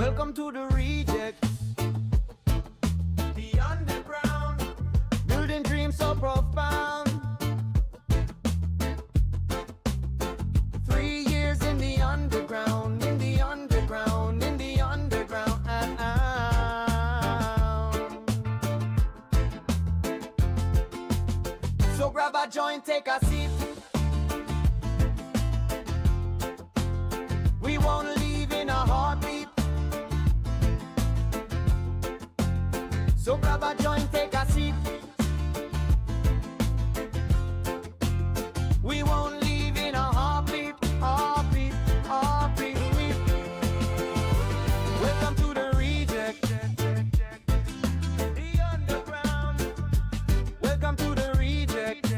Welcome to the reject. The underground. Building dreams so profound. 3 years in the underground, in the underground, in the underground. So grab a joint, take a seat. We won't leave in a heartbeat. So grab a joint, take a seat. We won't leave in a heartbeat, heartbeat, heartbeat. Welcome to the reject. The underground. Welcome to the reject.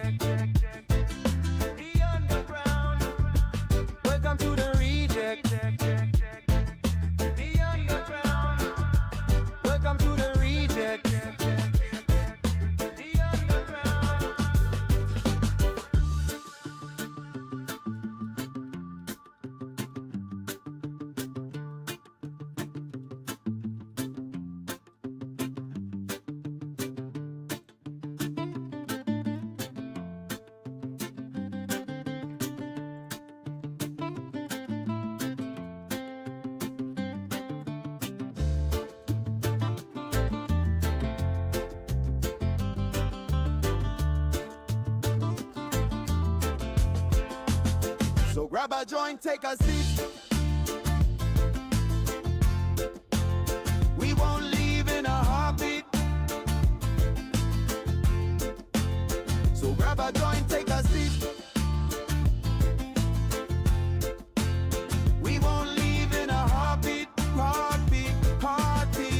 The underground. Welcome to the reject. The underground. Welcome to the reject. The underground. So grab a joint, take a seat. We won't leave in a heartbeat. So grab a joint, take a seat. We won't leave in a heartbeat, heartbeat, heartbeat.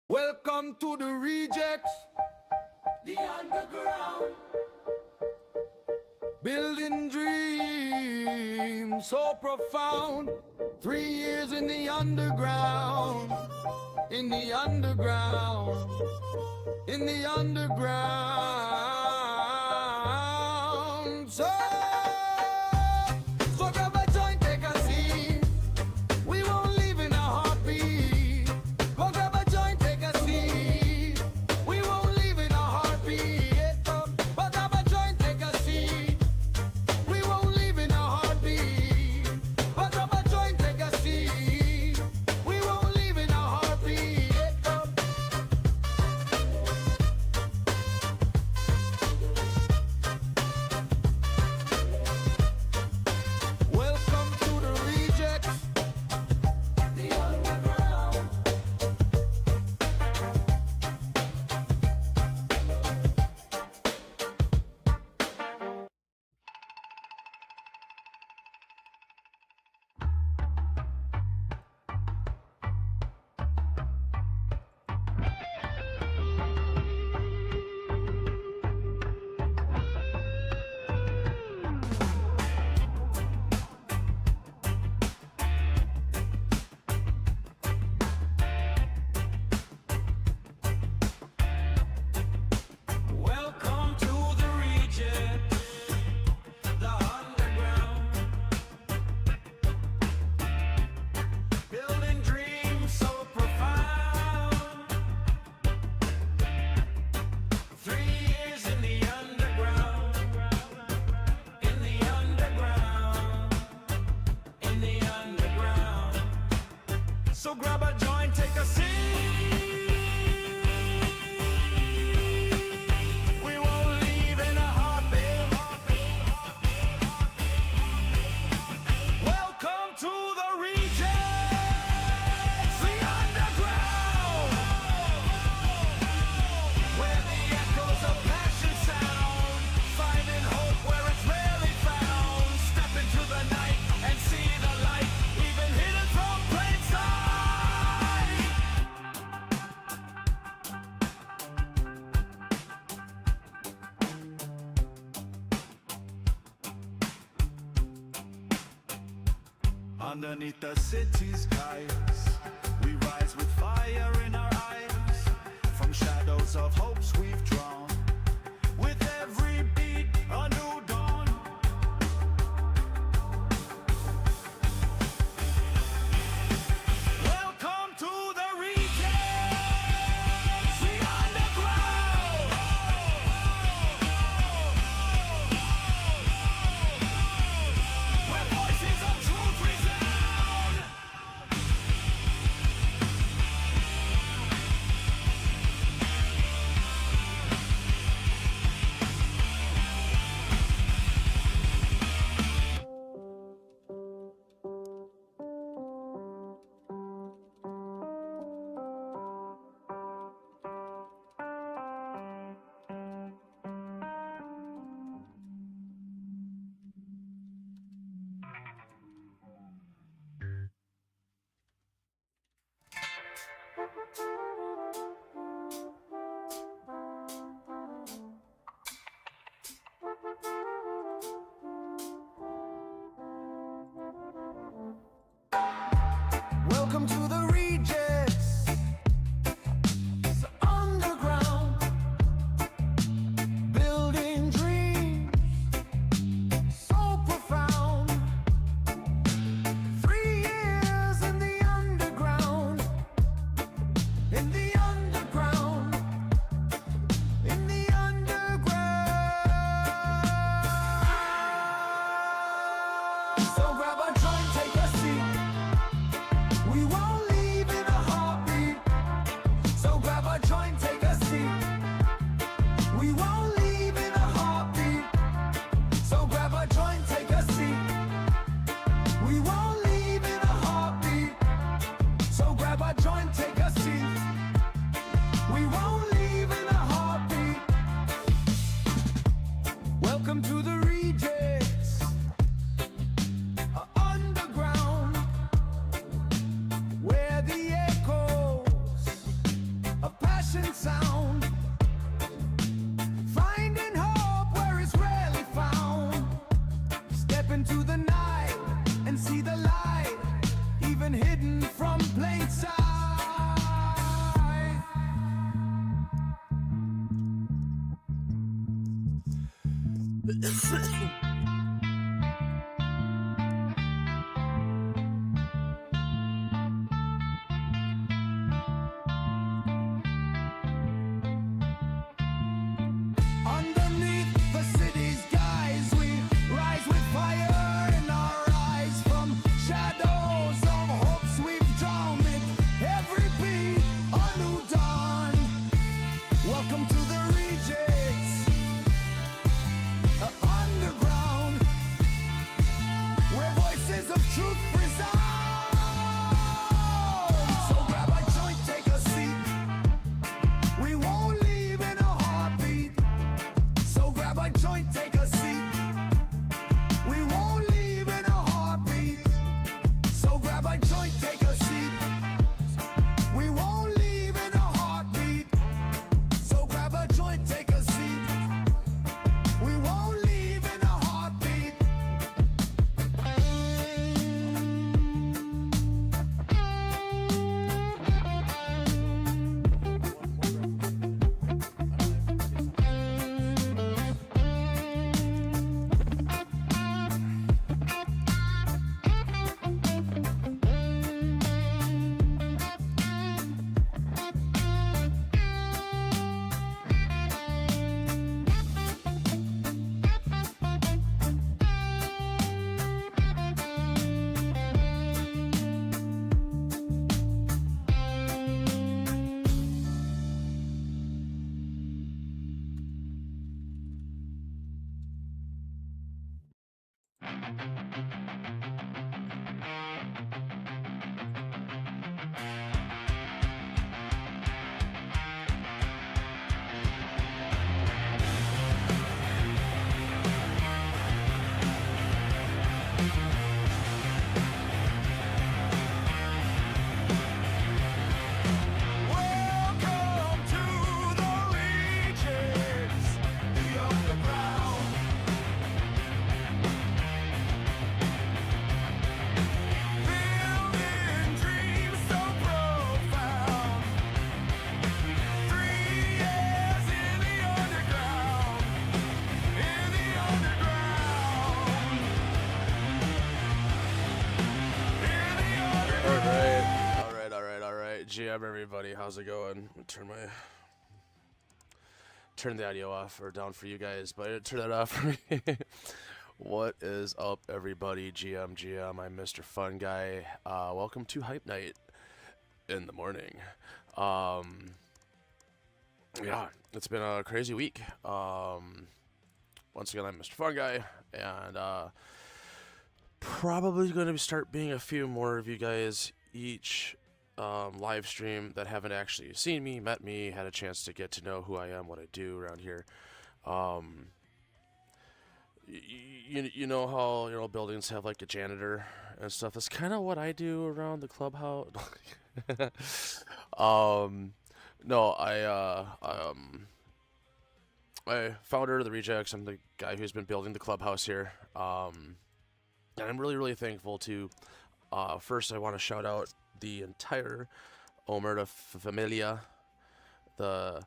Welcome to the rejects. The underground. Building dreams so profound. 3 years in the underground. In the underground. In the underground. So grab a joint, take a seat. We won't leave in a heartbeat. Go grab a joint, take a seat. We won't leave in a heartbeat. Go grab a joint, take a seat. We won't leave in a heartbeat. Go grab a joint, take a seat. We won't leave in a heartbeat. Welcome to the reject. The underground. Welcome to the reject. The underground. Building dreams so profound. 3 years in the underground. In the underground. In the underground. So grab a joint, take a seat. We won't leave in a heartbeat. underneath the city skies. We rise with fire in our eyes, from shadows of hopes we've drawn. With every beat, a new dawn. Welcome to the regions, the underground, where voices of truth resound. Welcome to the regions, the underground, building dreams so profound. 3 years in the underground, in the underground, in the underground. So grab a joint, take a seat. We won't leave in a heartbeat. So grab a joint, take a seat. We won't leave in a heartbeat. So grab a joint, take a seat. We won't leave in a heartbeat. So grab a joint, take a seat. We won't leave in a heartbeat. Welcome to the regions, underground, where the echoes of passion sound. Finding hope where it's rarely found. Step into the night and see the light, even hidden from plain sight. Underneath the city's skies, we rise with fire in our eyes, from shadows of hopes we've drawn. With every beat, a new dawn. Welcome to the regions, underground. Alright, GM everybody, how's it going? Turn the audio off or down for you guys, but I didn't turn that off for me. What is up everybody? GM, I'm Mr FunGuy. Welcome to Hype Night in the morning. Yeah, it's been a crazy week. Once again, I'm Mr FunGuy, and probably going to start being a few more of you guys each live stream that haven't actually seen me, met me, had a chance to get to know who I am, what I do around here. You know how buildings have like a janitor and stuff. That's kind of what I do around the clubhouse. No, I founder of the Rejects. I'm the guy who's been building the clubhouse here. And I'm really thankful to. First, I want to shout out the entire Omerta Familia, the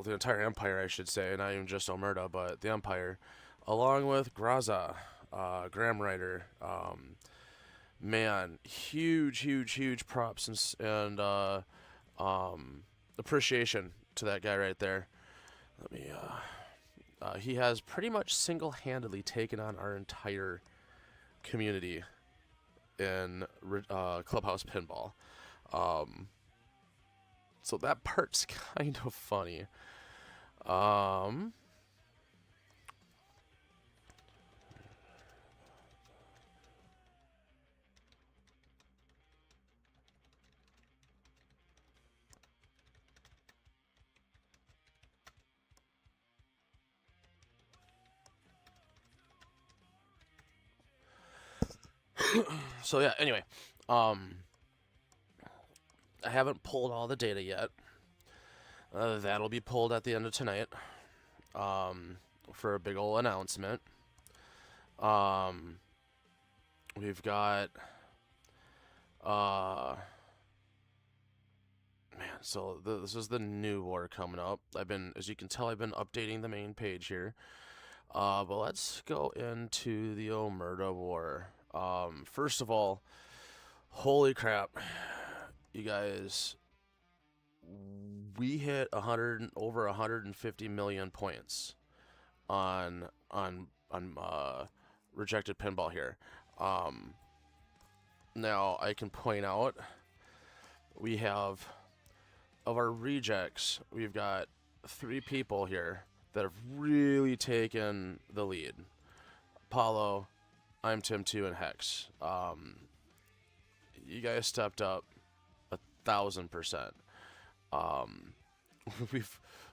entire Empire, I should say, not even just Omerta, but the Empire, along with Graza, Graham Ryder. Man, huge props and appreciation to that guy right there. Let me. He has pretty much single-handedly taken on our entire community in Clubhouse Pinball. So that part's kind of funny. So yeah, anyway, I haven't pulled all the data yet. That'll be pulled at the end of tonight, for a big ol' announcement. We've got, man, so this is the new war coming up. As you can tell, I've been updating the main page here. But let's go into the Omerta war. First of all, holy crap, you guys, we hit over 150 million points on rejected pinball here. Now I can point out we have, of our rejects, we've got 3 people here that have really taken the lead. Apollo, I'm Tim2, and Hex. You guys stepped up 1,000%.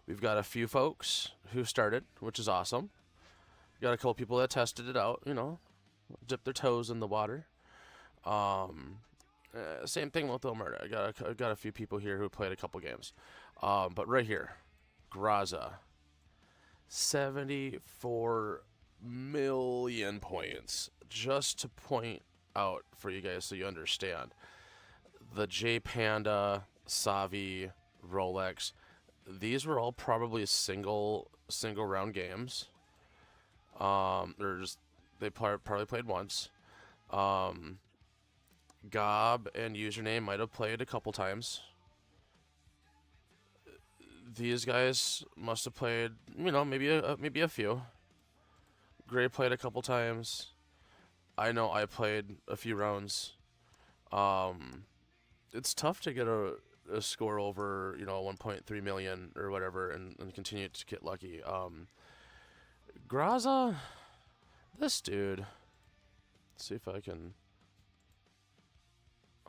We've got a few folks who started, which is awesome. We got a couple people that tested it out, dipped their toes in the water. Same thing with Omerta. I got a few people here who played a couple games. But right here, Graza, 74 million points. Just to point out for you guys so you understand, the J Panda, Savi, Rolex, these were all probably single round games. They probably played once. Gob and Username might have played a couple times. These guys must have played, maybe a few. Gray played a couple times. I know I played a few rounds. It's tough to get a score over 1.3 million or whatever and continue to get lucky. Graza, this dude. Let's see if I can.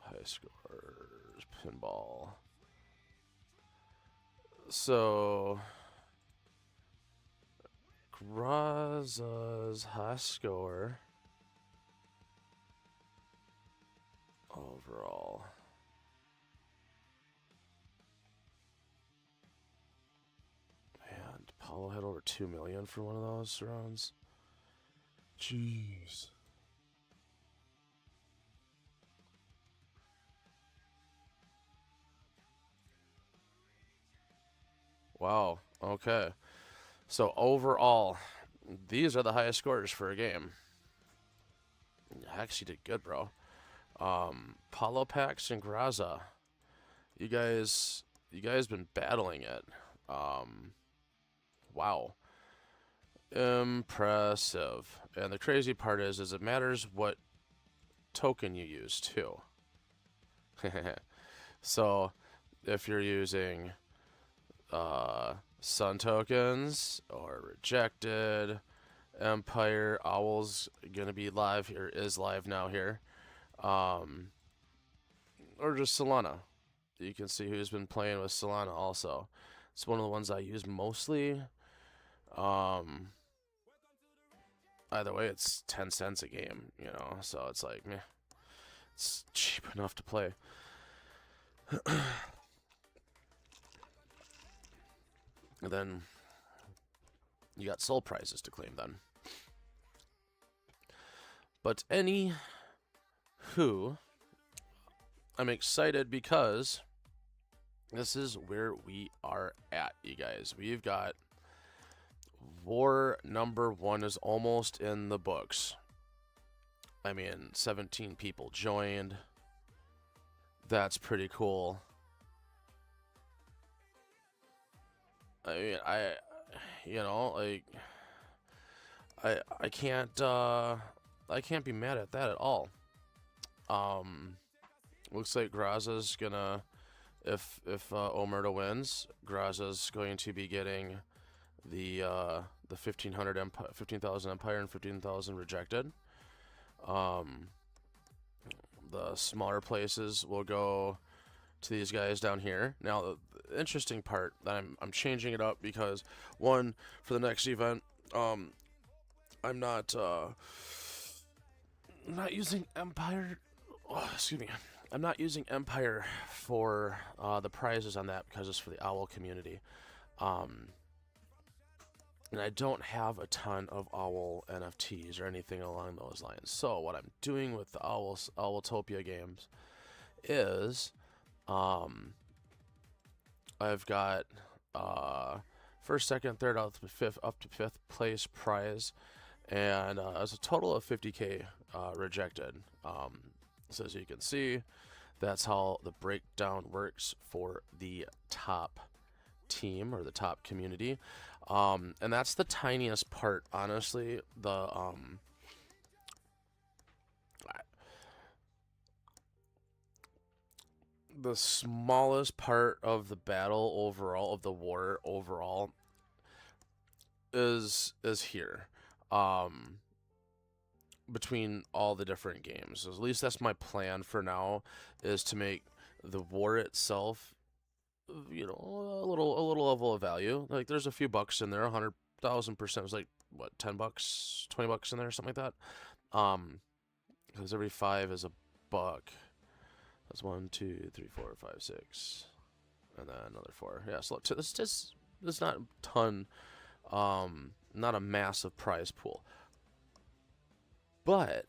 High scores pinball. So Graza's high score overall. And Paulo had over 2 million for one of those rounds. Jeez. Wow. Okay. So overall, these are the highest scores for a game. Hex, you did good, bro. Paulo Pax and Graza. You guys been battling it. Wow. Impressive. And the crazy part is it matters what token you use too. So if you're using Sun tokens or rejected, Empire, Owl's gonna be live here, is live now here. Or just Solana. You can see who's been playing with Solana also. It's one of the ones I use mostly. Either way, it's 10 cents a game, you know, so it's like, meh. It's cheap enough to play. And then you got soul prizes to claim then. But anywho, I'm excited because this is where we are at, you guys. We've got war number 1 is almost in the books. I mean, 17 people joined. That's pretty cool. I mean, I can't be mad at that at all. Looks like Graza's gonna, if Omerta wins, Graza's going to be getting the 15,000 Empire and 15,000 rejected. The smaller places will go to these guys down here. Now, the interesting part that I'm changing it up because, one, for the next event, I'm not using Empire. Oh, excuse me. I'm not using Empire for the prizes on that because it's for the Owl community. And I don't have a ton of Owl NFTs or anything along those lines. So what I'm doing with the Owltopia games is I've got first, second, third, up to fifth place prize, and it's a total of 50k rejected. So as you can see, that's how the breakdown works for the top team or the top community. And that's the tiniest part, honestly. The smallest part of the battle overall, of the war overall, is here. Between all the different games, at least that's my plan for now, is to make the war itself, you know, a little level of value. Like, there's a few bucks in there. 100,000% was like, what, 10 bucks, 20 bucks in there, something like that. Because every 5 is a buck. That's 1, 2, 3, 4, 5, 6, and then another 4. Yeah, so it's not a ton, not a massive prize pool, but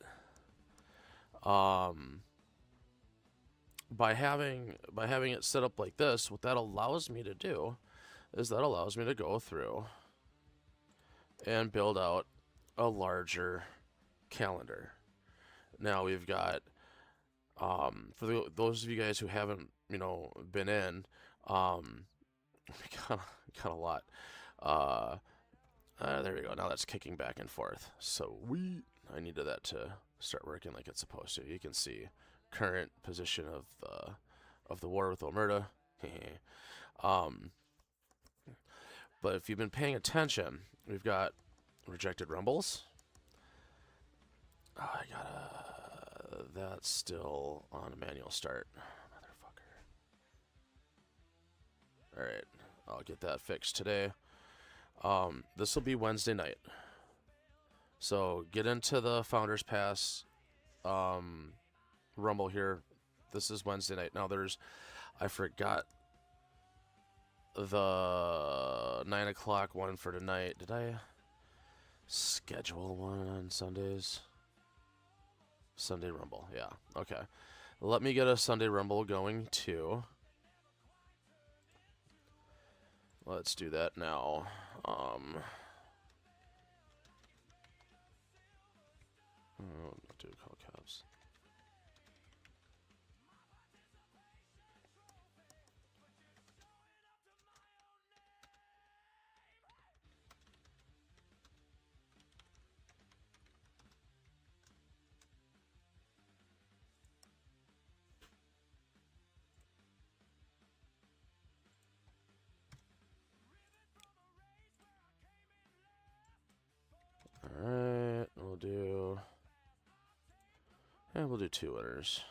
by having it set up like this, what that allows me to do is that allows me to go through and build out a larger calendar. Now we've got, for those of you guys who haven't, you know, been in, we got a lot. There we go. Now that's kicking back and forth. So I needed that to start working like it's supposed to. You can see current position of the war with Omerta. But if you've been paying attention, we've got rejected rumbles. That's still on a manual start, motherfucker. All right, I'll get that fixed today. This will be Wednesday night, so get into the Founders Pass rumble here. This is Wednesday night. Now I forgot the 9 o'clock one for tonight. Did I schedule one on Sundays? Sunday Rumble, yeah. Okay. Let me get a Sunday Rumble going too. Let's do that now. Do call caps. we'll do... And we'll do 2 winners.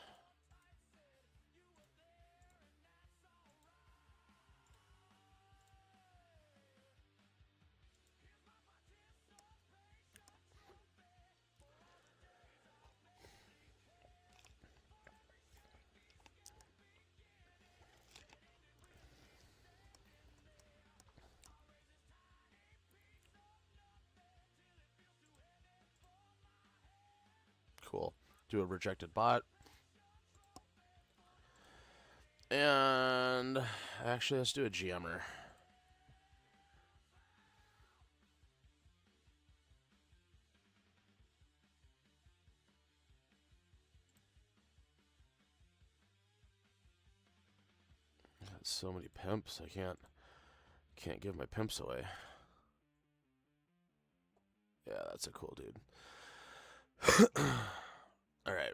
Cool. Do a rejected bot. And actually, let's do a GMer. Got so many pimps, I can't give my pimps away. Yeah, that's a cool dude. Alright.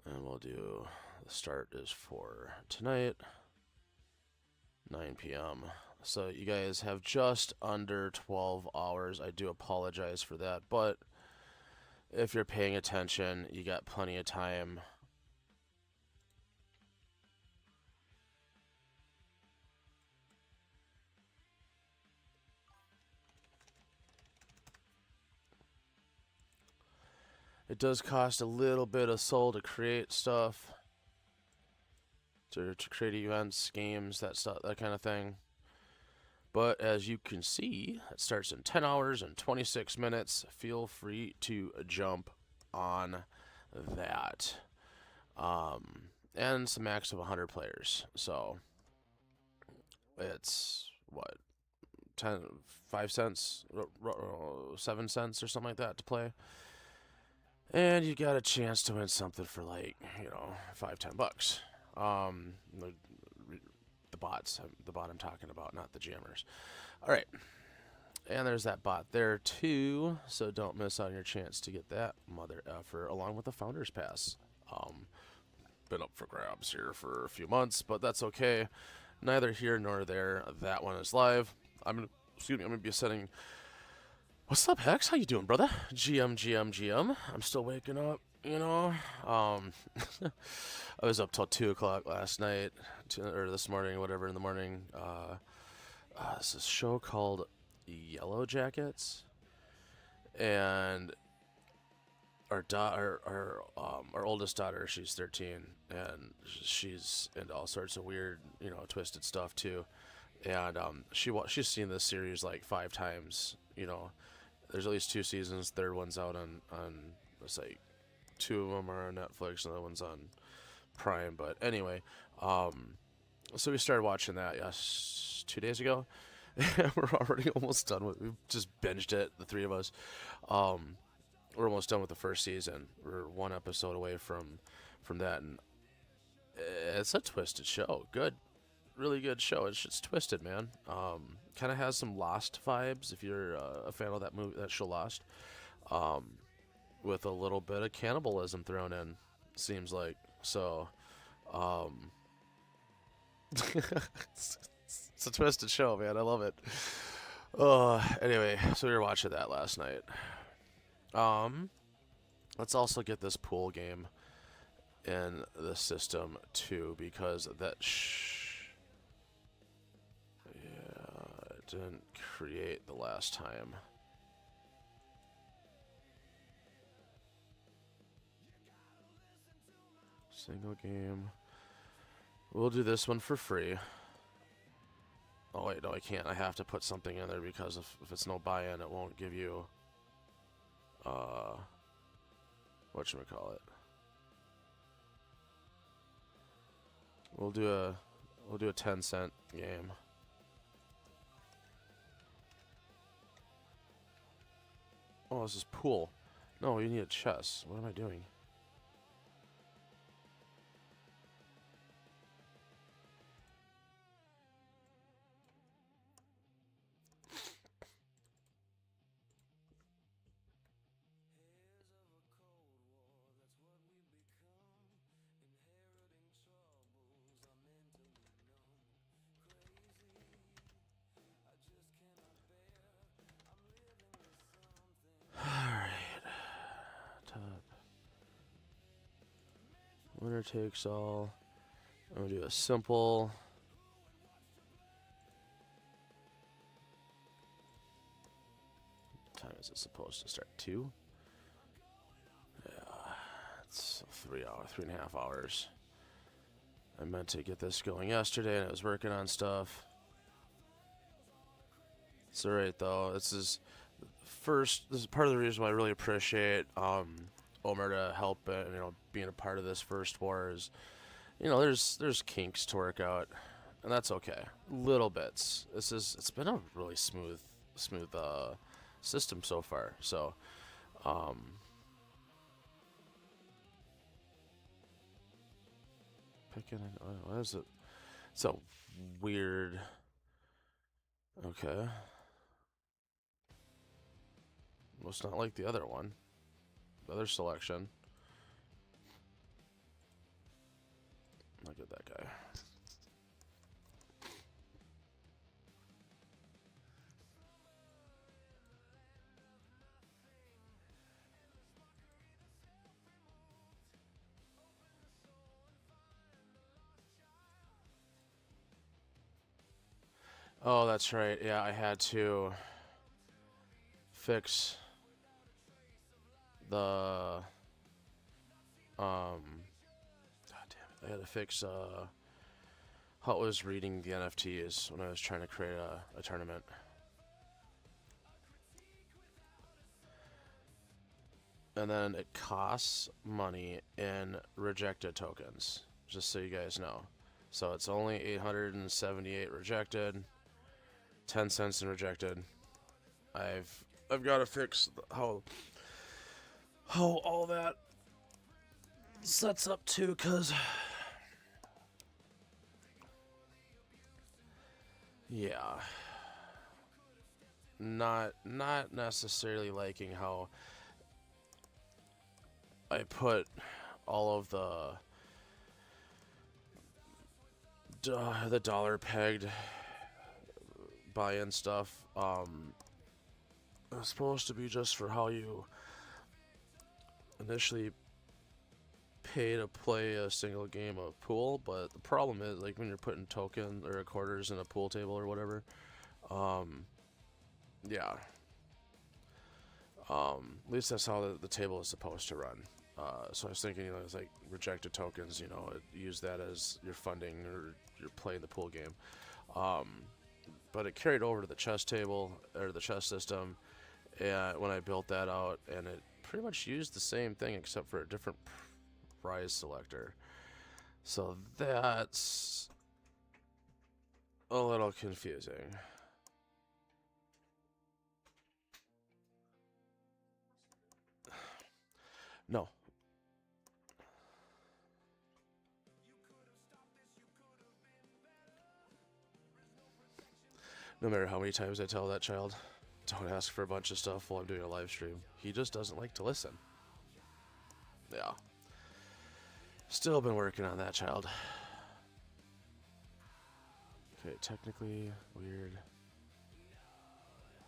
And we'll do, the start is for tonight, 9 p.m. So you guys have just under 12 hours. I do apologize for that, but if you're paying attention, you got plenty of time. It does cost a little bit of soul to create stuff, to create events, games, that stuff, that kind of thing. But as you can see, it starts in 10 hours and 26 minutes. Feel free to jump on that. And it's a max of 100 players. So it's what, 5 cents, 7 cents or something like that to play. And you got a chance to win something for like, you know, $5-10. The bots, the bot I'm talking about, not the jammers. All right, and there's that bot there too. So don't miss on your chance to get that mother effer along with the Founders Pass. Been up for grabs here for a few months, but that's okay. Neither here nor there. That one is live. I'm gonna be sending. What's up, Hex? How you doing, brother? GM. I'm still waking up, you know. I was up till 2 o'clock last night, or this morning, whatever in the morning. It's a show called Yellow Jackets, and our oldest daughter, she's 13, and she's into all sorts of weird, you know, twisted stuff too. And she's seen this series like 5 times, you know. There's at least 2 seasons. Third one's out on it's like 2 of them are on Netflix, and the other one's on Prime. But anyway, so we started watching that 2 days ago. We're already almost done with. We just binged it, the 3 of us. We're almost done with the first season. We're 1 episode away from that, and it's a twisted show. Good, really good show. It's twisted, man. Kind of has some Lost vibes if you're a fan of that show Lost, with a little bit of cannibalism thrown in, seems like. So it's a twisted show, man. I love it. Anyway, so we were watching that last night. Let's also get this pool game in the system too, because that it didn't create the last time. Single game. We'll do this one for free. Oh wait, no, I can't. I have to put something in there because if it's no buy-in, it won't give you whatchamacallit. We'll do a 10-cent game. Oh, this is pool. No, you need a chess. What am I doing? Winner takes all. I'm gonna do a simple. What time is it supposed to start? 2? Yeah, it's 3.5 hours. I meant to get this going yesterday, and I was working on stuff. It's alright though. This is part of the reason why I really appreciate Omerta help and being a part of this first war is, there's kinks to work out, and that's okay. Little bits. It's been a really smooth system so far. So picking what is it? It's a weird. Okay. Well, it's not like the other one. The other selection. Look at that guy. Oh, that's right. Yeah, I had to fix the God damn it. I had to fix how it was reading the NFTs when I was trying to create a tournament. And then it costs money in rejected tokens, just so you guys know. So it's only 878 rejected, 10 cents in rejected. I've got to fix how all that sets up too, cause yeah, not necessarily liking how I put all of the dollar pegged buy-in stuff. It's supposed to be just for how you initially pay to play a single game of pool, but the problem is, like, when you're putting token or quarters in a pool table or whatever, yeah. At least that's how the table is supposed to run. So I was thinking, it's like rejected tokens, use that as your funding or you're playing the pool game. But it carried over to the chess table or the chess system, and when I built that out, and it pretty much used the same thing except for a different prize selector. So that's a little confusing. No. No matter how many times I tell that child, don't ask for a bunch of stuff while I'm doing a live stream, he just doesn't like to listen. Yeah. Still been working on that child. Okay, technically weird.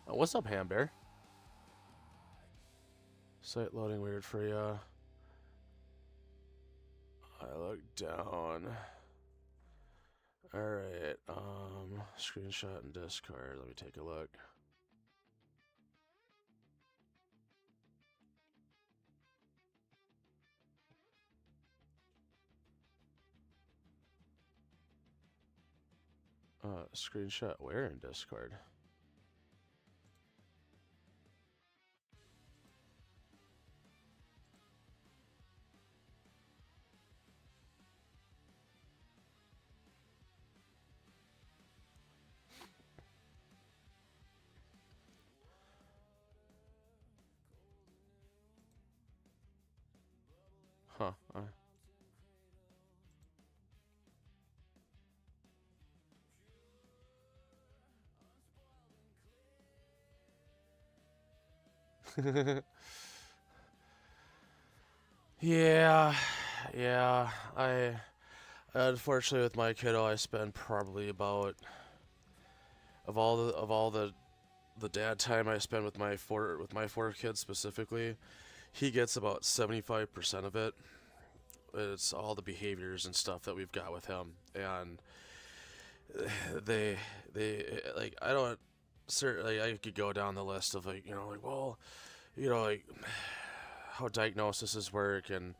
Oh, what's up, Ham Bear? Site loading weird for you. I look down. Alright, screenshot and Discord. Let me take a look. Screenshot where in Discord? Huh. Yeah. I unfortunately with my kiddo, I spend probably about of all the dad time I spend with my four kids specifically, he gets about 75% of it. it's all the behaviors and stuff that we've got with him, and they like I don't certainly I could go down the list of like like well like how diagnoses work and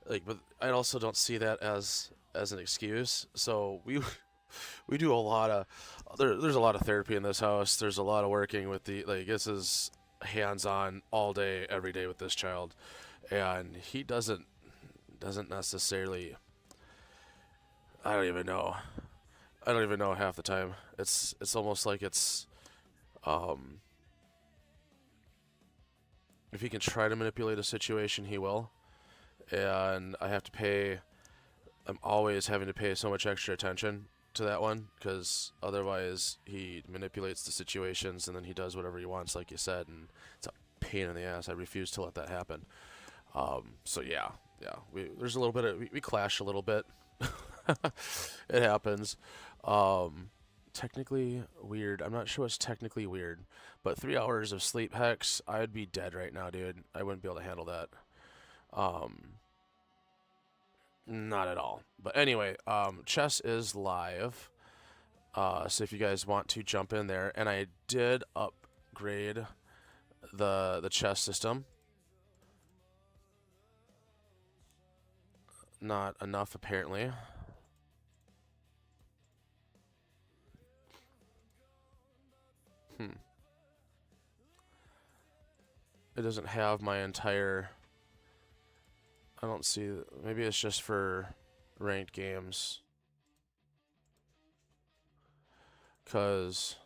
like but I also don't see that as an excuse. So we do a lot of there's a lot of therapy in this house. There's a lot of working with the like this is hands on all day every day with this child, and he doesn't necessarily I don't even know. I don't even know half the time. It's almost like it's um if he can try to manipulate a situation, he will. And I have to pay I'm always having to pay so much extra attention to that one because otherwise he manipulates the situations and then he does whatever he wants like you said, and it's a pain in the ass. I refuse to let that happen. So yeah, there's a little bit of we clash a little bit. It happens. Technically weird. I'm not sure what's technically weird, but 3 hours of sleep, Hex, I'd be dead right now, dude. I wouldn't be able to handle that. Not at all. But anyway, chess is live. So if you guys want to jump in there, and I did upgrade the chess system. Not enough apparently. It doesn't have my entire I don't see maybe it's just for ranked games. Cause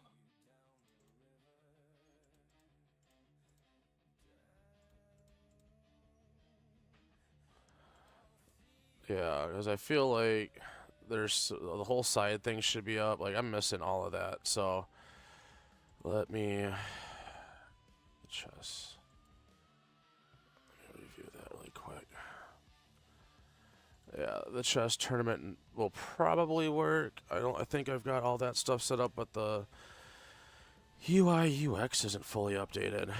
yeah, because I feel like there's the whole side thing should be up. Like I'm missing all of that. So let me chess. Let me review that really quick. Yeah, the chess tournament will probably work. I think I've got all that stuff set up, but the UI UX isn't fully updated.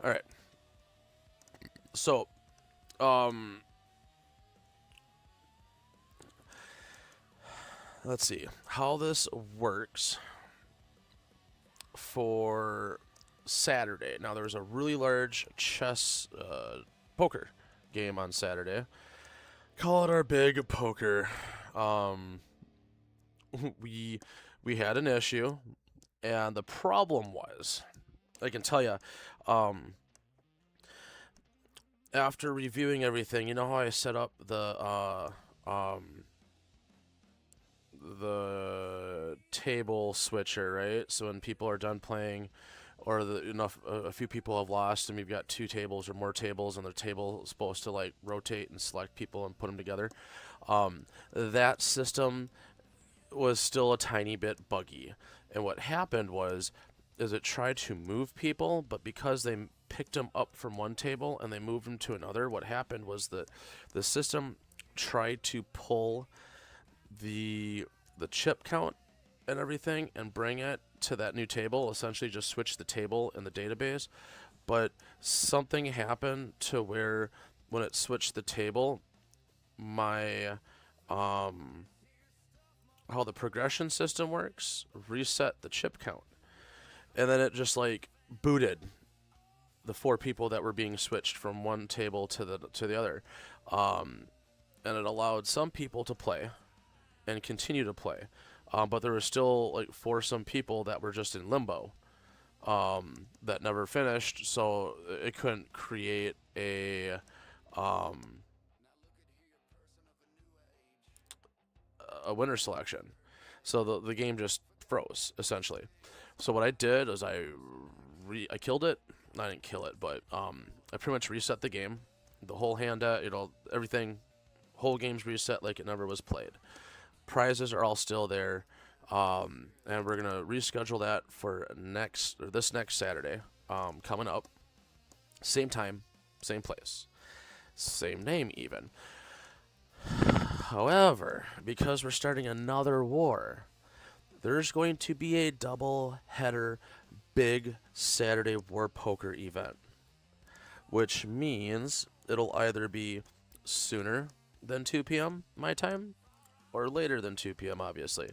All right. So, let's see how this works for Saturday. Now, there was a really large chess poker game on Saturday. Call it our big poker. We had an issue, and the problem was, I can tell you, after reviewing everything, you know how I set up the table switcher, right? So when people are done playing, or a few people have lost, and we've got 2 tables or more tables, and the table is supposed to like rotate and select people and put them together. That system was still a tiny bit buggy, and what happened is it tried to move people, but because they picked them up from one table and they moved them to another, what happened was that the system tried to pull the chip count and everything and bring it to that new table, essentially just switch the table in the database. But something happened to where when it switched the table, my how the progression system works reset the chip count, and then it just like booted the 4 people that were being switched from one table to the other, and it allowed some people to play and continue to play, but there were still like 4 some people that were just in limbo, that never finished, so it couldn't create a winner selection. So the game just froze essentially. So what I did is I killed it. I didn't kill it, but I pretty much reset the game. The whole hand, everything, whole game's reset like it never was played. Prizes are all still there, and we're gonna reschedule that for this next Saturday, coming up. Same time, same place, same name even. However, because we're starting another war, there's going to be a double header big Saturday War Poker event, which means it'll either be sooner than 2 p.m. my time or later than 2 p.m. obviously.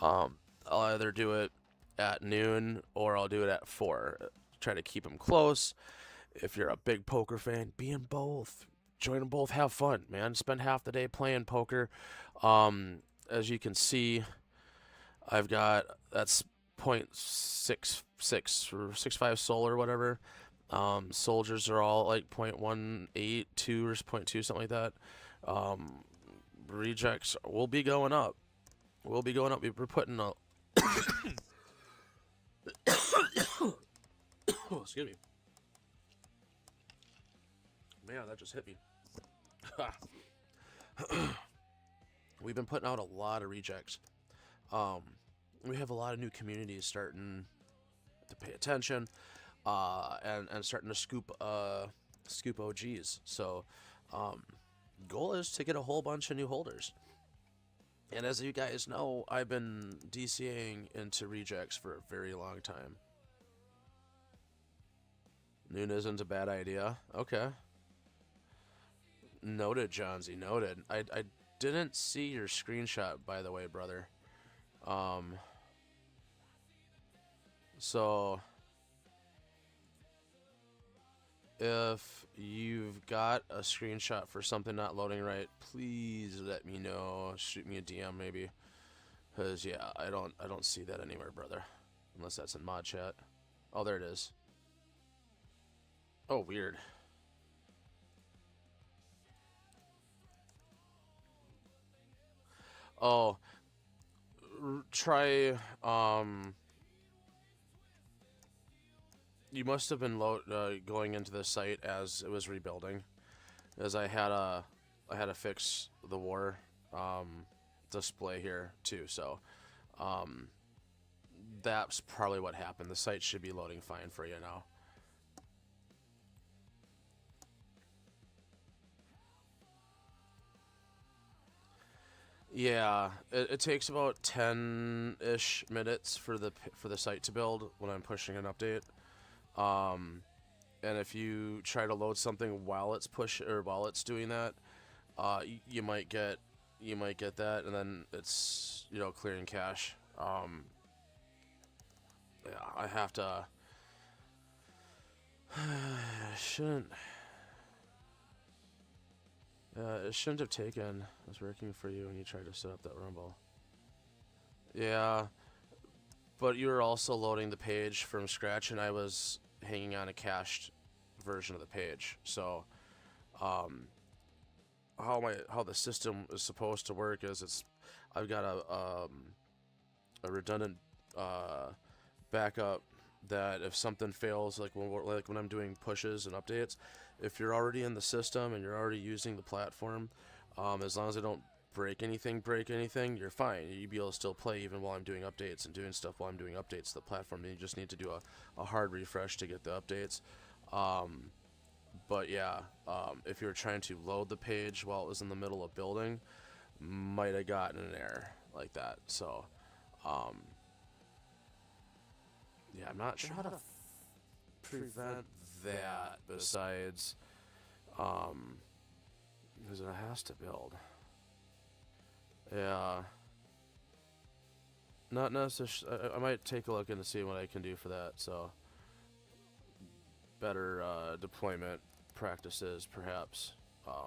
I'll either do it at noon or I'll do it at 4. Try to keep them close. If you're a big poker fan, be in both. Join them both. Have fun, man. Spend half the day playing poker. As you can see, I've got that's 0.66 or 65 soul or whatever. Soldiers are all like 0.182 or 0.2, something like that. Rejects will be going up. We're putting a excuse me. Man, that just hit me. We've been putting out a lot of rejects. We have a lot of new communities starting to pay attention, and starting to scoop OGs. So, goal is to get a whole bunch of new holders. And as you guys know, I've been DCAing into rejects for a very long time. Noon isn't a bad idea. Okay. Noted, Johnsy. Noted. I didn't see your screenshot, by the way, brother. So if you've got a screenshot for something not loading right, please let me know. Shoot me a DM maybe, cause yeah, I don't see that anywhere, brother, unless that's in mod chat. Oh, there it is. Oh, weird. Oh, try you must have been going into the site as it was rebuilding, as I had to fix the war display here too. So that's probably what happened. The site should be loading fine for you now. Yeah, it takes about 10-ish minutes for the site to build when I'm pushing an update. And if you try to load something while it's doing that, you might get that, and then it's clearing cache. Yeah, I have to. Shouldn't. It shouldn't have taken. I was working for you when you tried to set up that rumble. Yeah, but you were also loading the page from scratch, and I was hanging on a cached version of the page. So, how the system is supposed to work is I've got a redundant backup that if something fails, like when I'm doing pushes and updates, if you're already in the system and you're already using the platform, as long as I don't break anything, you're fine. You'll be able to still play even while I'm doing updates and doing stuff while I'm doing updates to the platform. You just need to do a hard refresh to get the updates. But yeah, if you're trying to load the page while it was in the middle of building, might have gotten an error like that. So, yeah, I'm not sure how to prevent that besides, because it has to build. Yeah. Not necessarily. I might take a look into see what I can do for that. So, better deployment practices, perhaps.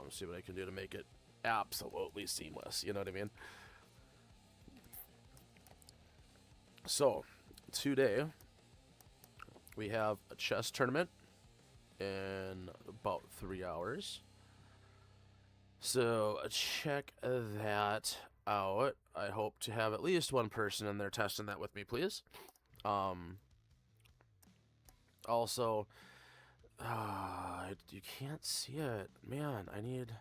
See what I can do to make it absolutely seamless. You know what I mean? So, today we have a chess tournament in about 3 hours. So, check that out. I hope to have at least one person in there testing that with me, please. Also, you can't see it. Man, I need.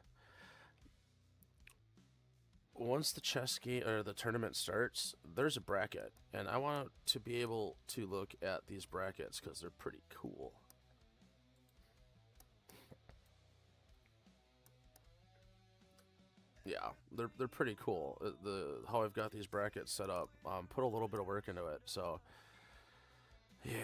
Once the chess game or the tournament starts, there's a bracket, and I want to be able to look at these brackets because they're pretty cool. Yeah, they're pretty cool. The how I've got these brackets set up, put a little bit of work into it. So, yeah,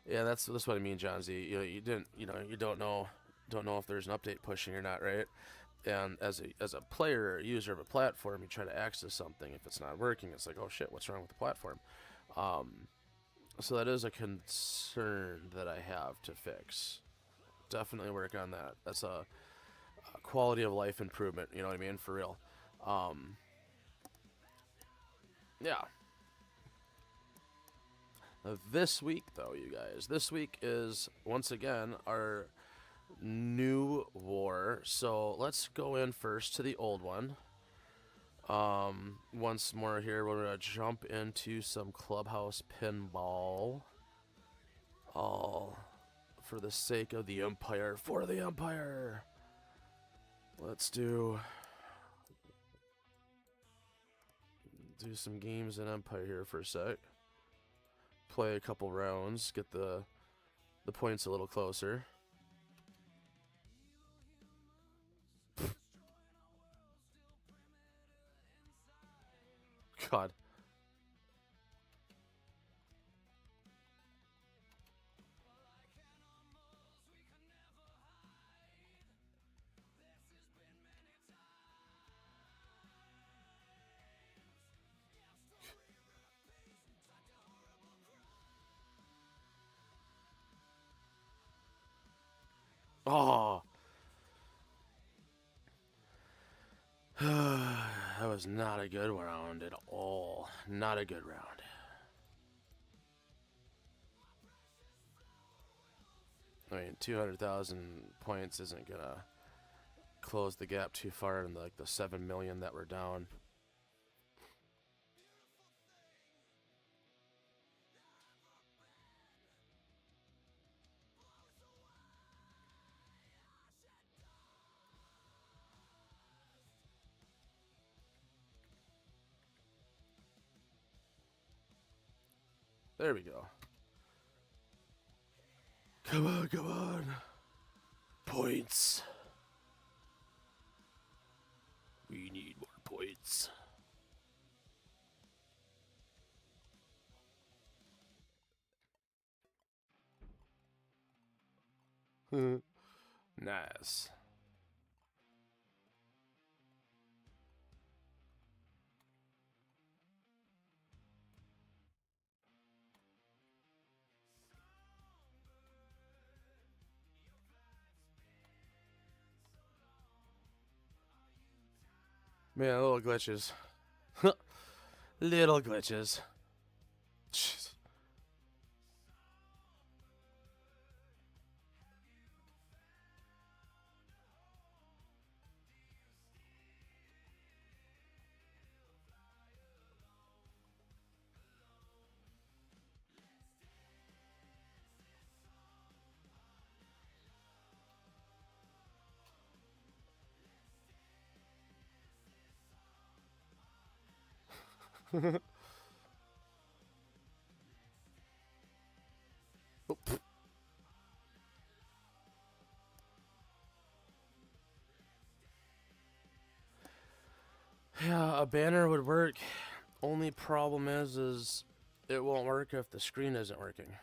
yeah, that's what I mean, John Z. You don't know if there's an update pushing or not, right? And as a player or user of a platform, you try to access something. If it's not working, it's like, oh shit, what's wrong with the platform? Um, so that is a concern that I have to fix. Definitely work on that. That's a quality of life improvement. You know what I mean? For real. Um, yeah. This week, though, you guys, this week is once again our new war. So let's go in first to the old one. Once more here, we're gonna jump into some Clubhouse pinball. All for the sake of the Empire, for the Empire. Let's do some games in Empire here for a sec. Play a couple rounds, get the points a little closer. God. Oh. That was not a good round at all. Not a good round. I mean, 200,000 points isn't gonna close the gap too far in the 7 million that we're down. There we go. Come on, come on. Points. We need more points. Nice. Man, little glitches. Little glitches. Jeez. Yeah, a banner would work. Only problem is it won't work if the screen isn't working.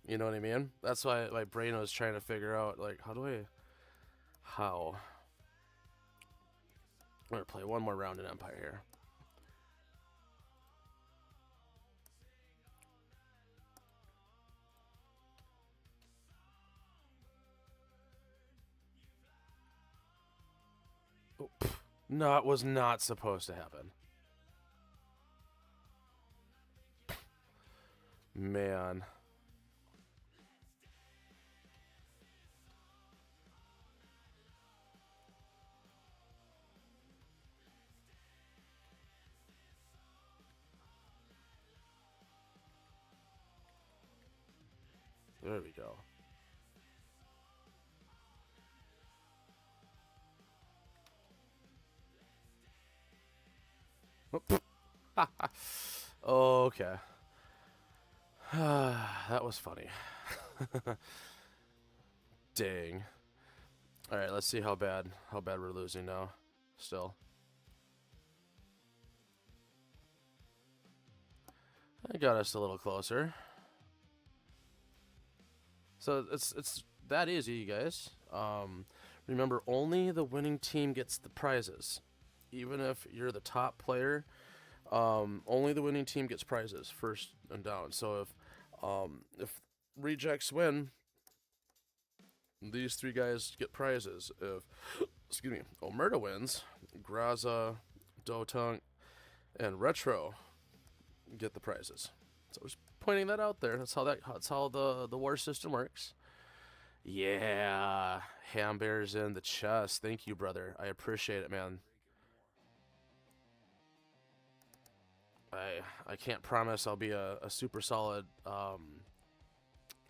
You know what I mean? That's why my brain was trying to figure out, like, how? I'm gonna play one more round in Empire here. Oh, no, it was not supposed to happen. Man. There we go. Okay. That was funny. Dang. All right, let's see how bad we're losing now. Still. That got us a little closer. So it's that easy, you guys. Remember, only the winning team gets the prizes. Even if you're the top player, only the winning team gets prizes first and down. So if rejects win, these three guys get prizes. If excuse me, Omerta wins, Graza, Dotunk, and Retro get the prizes. So just pointing that out there. That's how the war system works. Yeah, Ham Bear's in the chest. Thank you, brother. I appreciate it, man. I can't promise I'll be a super solid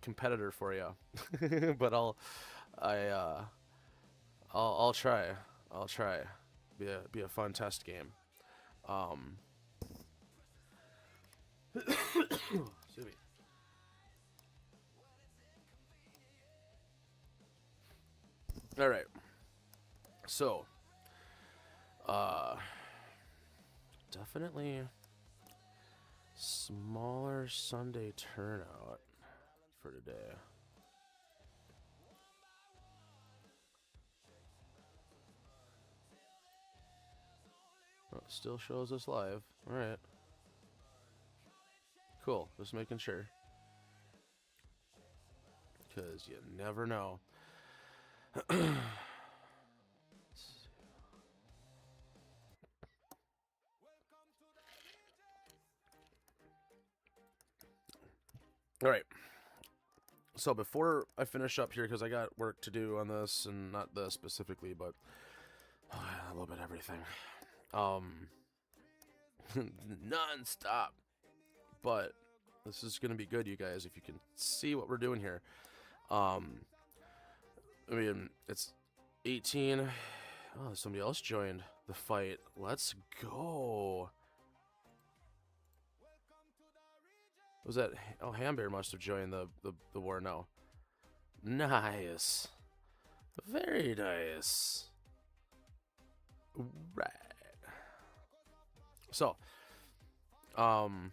competitor for you, but I'll try. I'll try. Be a fun test game. Excuse me. All right. So, definitely smaller Sunday turnout for today. Oh, it still shows us live. All right. Cool. Just making sure. Because you never know. All right. So before I finish up here, because I got work to do on this, and not this specifically, but a little bit of everything. Non-stop. But this is going to be good, you guys, if you can see what we're doing here. I mean, it's 18. Oh, somebody else joined the fight. Let's go. Was that? Oh, Hambear must have joined the war now. Nice. Very nice. Right. So, how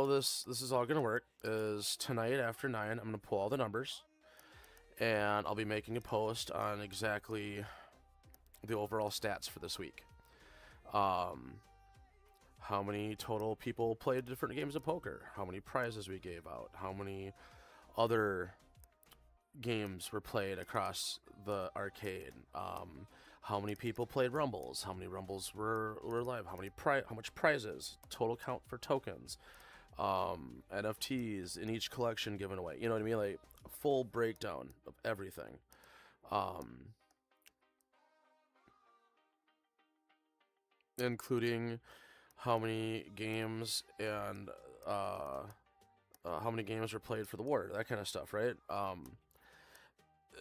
this is all gonna work is tonight after 9, I'm gonna pull all the numbers, and I'll be making a post on exactly the overall stats for this week. How many total people played different games of poker, how many prizes we gave out, how many other games were played across the arcade, how many people played rumbles, how many rumbles were live, how much prizes, total count for tokens, NFTs in each collection given away. You know what I mean? Like a full breakdown of everything. Including how many games and how many games were played for the war, that kind of stuff, right?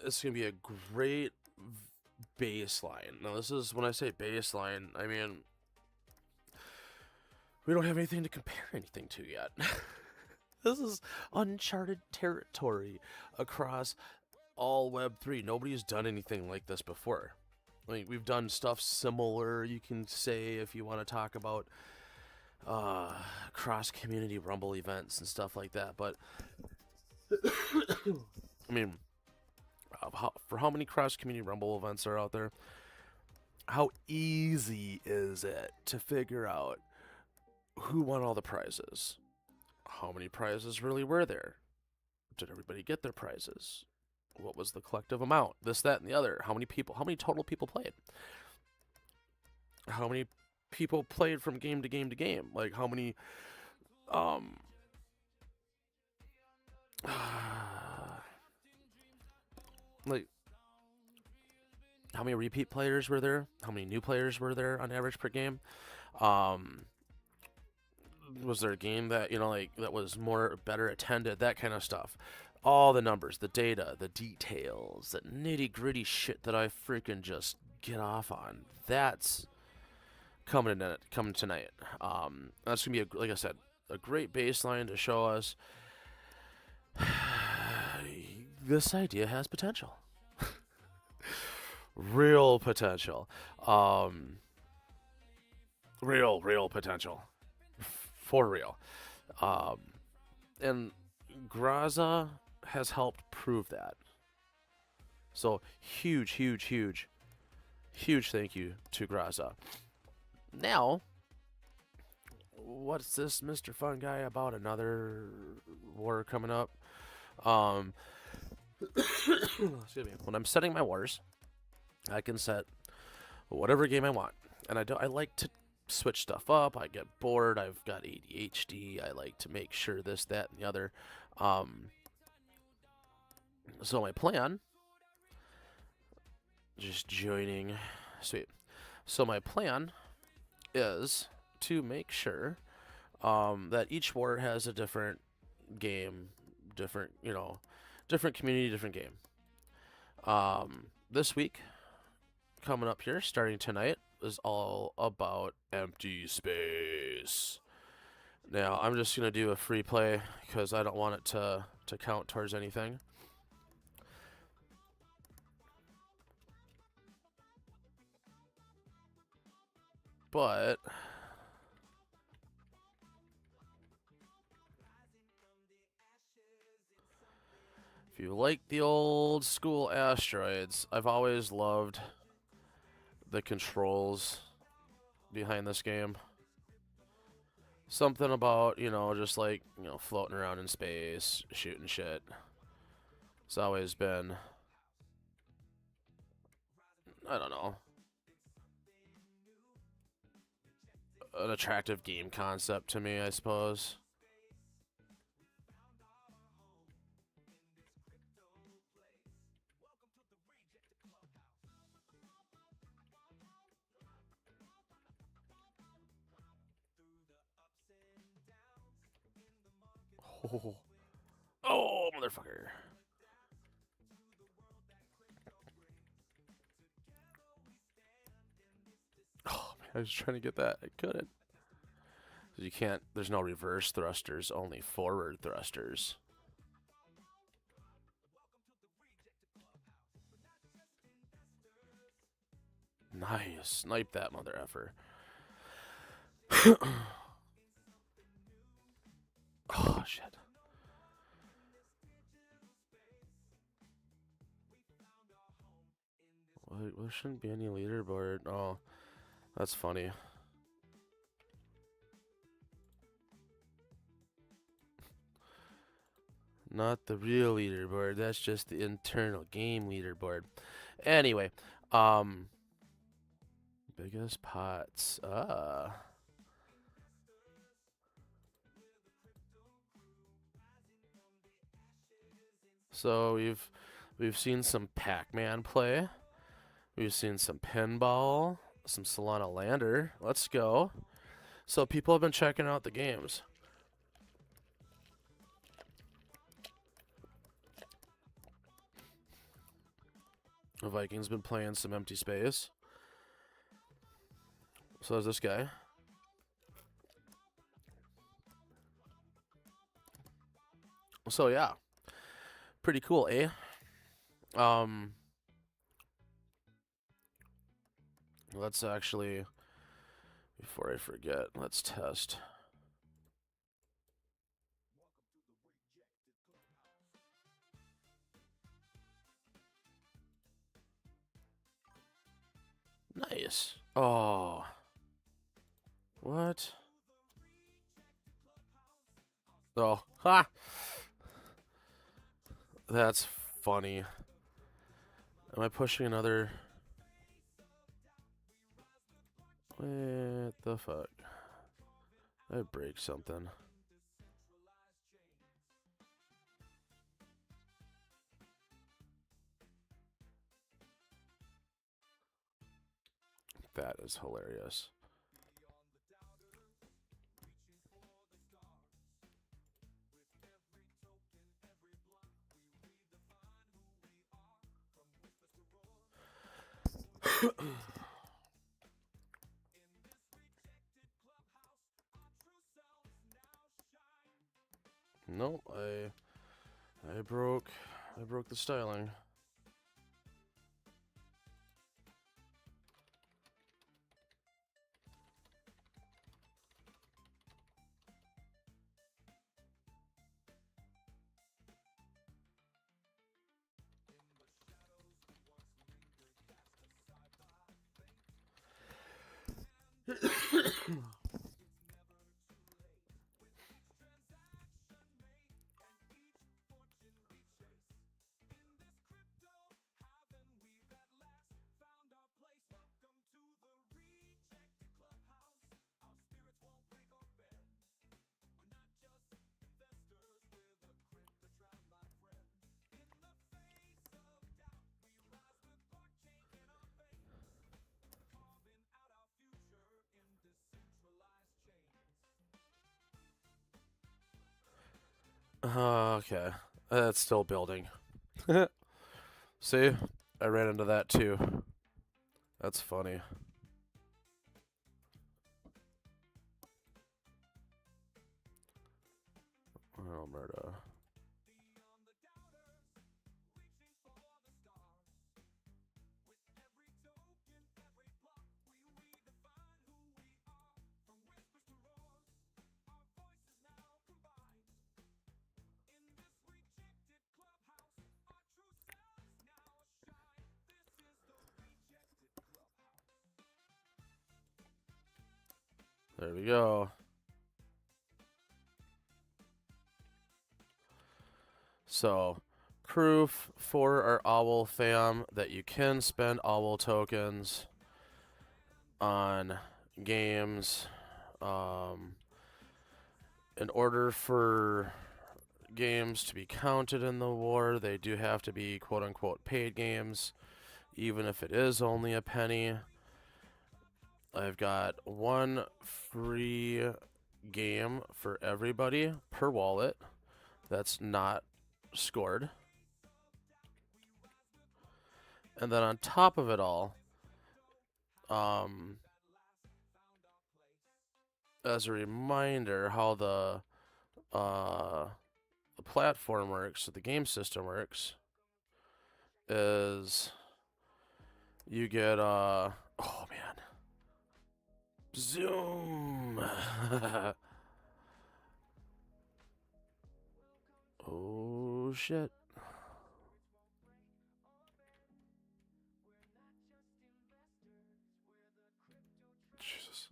It's gonna be a great baseline. Now, this is when I say baseline, I mean we don't have anything to compare anything to yet. This is uncharted territory across all Web3. Nobody's done anything like this before. Like, we've done stuff similar, you can say, if you want to talk about cross-community Rumble events and stuff like that, but I mean, for how many cross-community Rumble events are out there, how easy is it to figure out who won all the prizes? How many prizes really were there? Did everybody get their prizes? What was the collective amount? This, that, and the other. How many total people played? How many people played from game to game to game? Like, how many, like, how many repeat players were there? How many new players were there on average per game? Was there a game that, like, that was more better attended, that kind of stuff. All the numbers, the data, the details, that nitty-gritty shit that I freaking just get off on. That's coming tonight. That's gonna be, like I said, a great baseline to show us this idea has potential. Real potential. Real potential. For real. And Graza has helped prove that. So huge thank you to Graza. Now, what's this Mr. FunGuy about? Another war coming up? Excuse me. When I'm setting my wars, I can set whatever game I want, and I like to switch stuff up. I get bored. I've got ADHD. I like to make sure this, that, and the other. So my plan, just joining, sweet. So my plan is to make sure that each war has a different game, different community, different game. This week, coming up here, starting tonight, is all about empty space. Now, I'm just going to do a free play because I don't want it to count towards anything. But if you like the old school asteroids, I've always loved the controls behind this game. Something about, just like, floating around in space, shooting shit. It's always been, I don't know, an attractive game concept to me, I suppose. Oh, motherfucker. Oh, man, I was trying to get that. I couldn't. You can't, there's no reverse thrusters, only forward thrusters. Nice. Snipe that mother effer. Oh, shit. What? There shouldn't be any leaderboard. Oh, that's funny. Not the real leaderboard. That's just the internal game leaderboard. Anyway, biggest pots. So we've seen some Pac-Man play. We've seen some pinball, some Solana Lander. Let's go. So people have been checking out the games. The Vikings been playing some empty space. So there's this guy. So yeah. Pretty cool, eh? Let's actually, before I forget, let's test. Nice. Oh. What? Oh. Ha! That's funny. Am I pushing another? What the fuck? I break something. That is hilarious. No, I broke the styling. Okay, that's still building. See, I ran into that too. That's funny. Alberta. There we go. So, proof for our owl fam that you can spend owl tokens on games. In order for games to be counted in the war, they do have to be quote-unquote paid games, even if it is only a penny. I've got one free game for everybody per wallet that's not scored. And then on top of it all, as a reminder how the platform works, the game system works, is you get oh man, zoom. Oh shit. Jesus.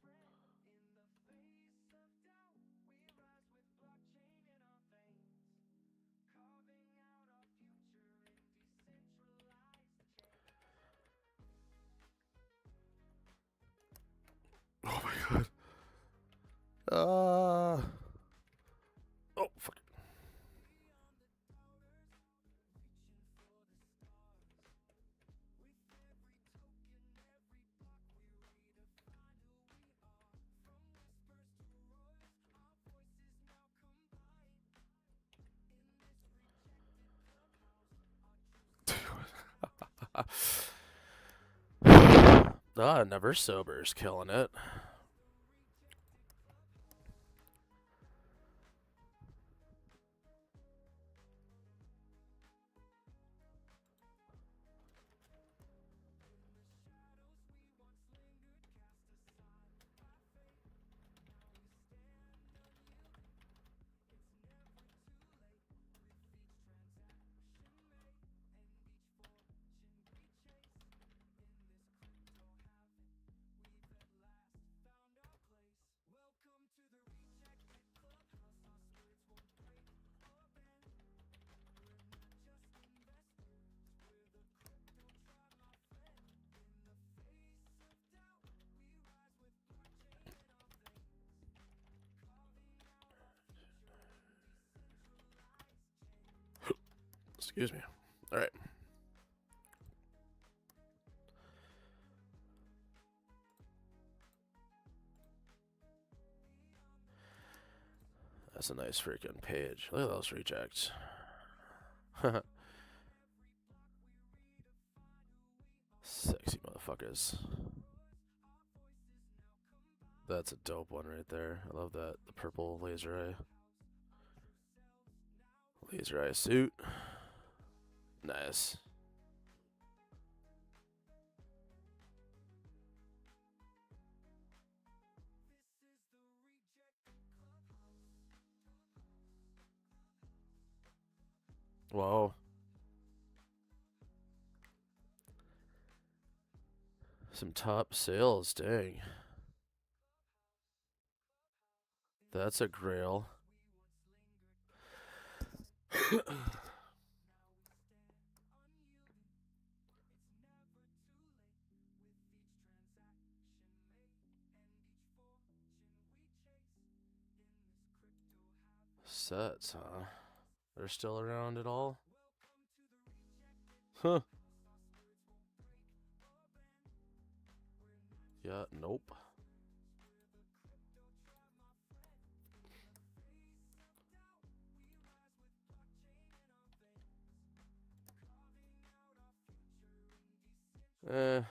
Oh my god. Oh fuck. Never sober's killing it. Excuse me. All right. That's a nice freaking page. Look at those rejects. Sexy motherfuckers. That's a dope one right there. I love that. The purple laser eye. Laser eye suit. Nice. Whoa. Some top sales, dang. That's a grail. Sets, huh? They're still around at all? Huh. Yeah, nope. Eh.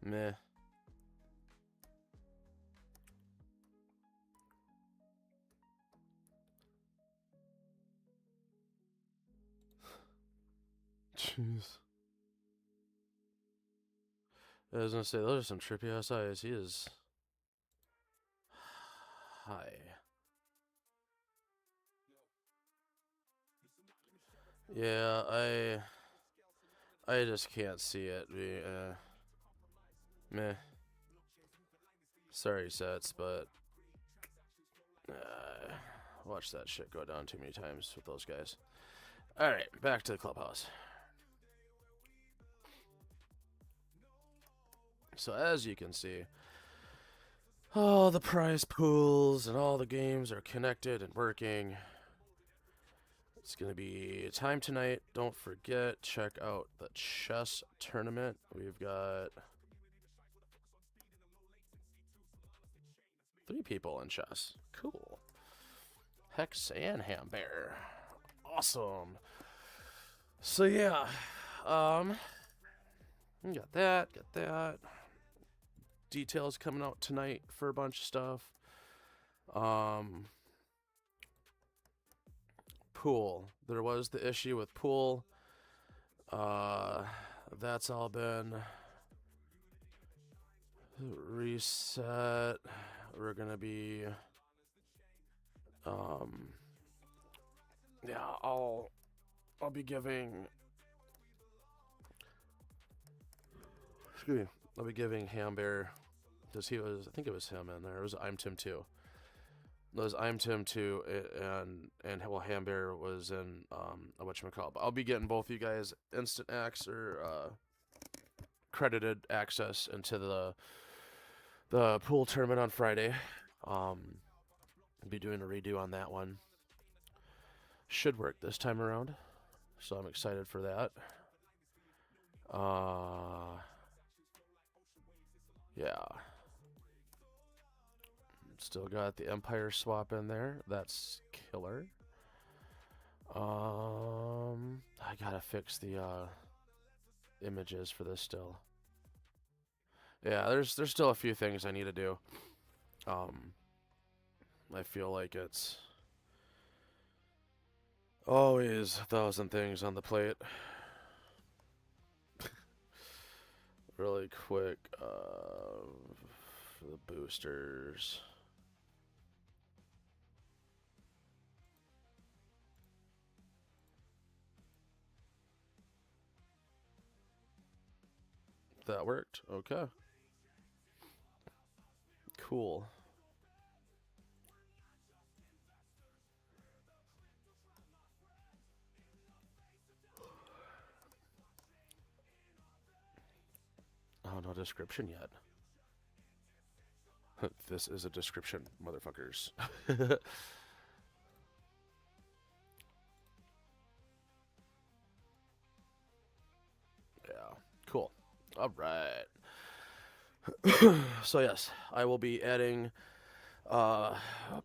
Meh. Jeez. I was gonna say, those are some trippy ass eyes. He is high. Yeah, I just can't see it. Meh. Sorry, sets, but watch that shit go down too many times with those guys. Alright, back to the clubhouse. So as you can see, all the prize pools and all the games are connected and working. It's going to be time tonight. Don't forget, check out the chess tournament. We've got 3 people in chess. Cool. Hex and Hambear. Awesome. So yeah, got that. Details coming out tonight for a bunch of stuff. Pool. There was the issue with pool. That's all been reset. We're gonna be yeah, I'll be giving Hambear, because he was, I think it was him in there. It was I'm Tim too. It was I'm Tim too, and well, Hambear was in whatchamacallit. I'll be getting both you guys instant access or credited access into the pool tournament on Friday. I'll be doing a redo on that one. Should work this time around, so I'm excited for that. Yeah. Still got the Empire swap in there. That's killer. I gotta fix the images for this still. Yeah, there's still a few things I need to do. I feel like it's always 1,000 things on the plate. Really quick, for the boosters. That worked. Okay. Cool. Oh, no description yet. This is a description, motherfuckers. Yeah, cool. All right. So yes, I will be adding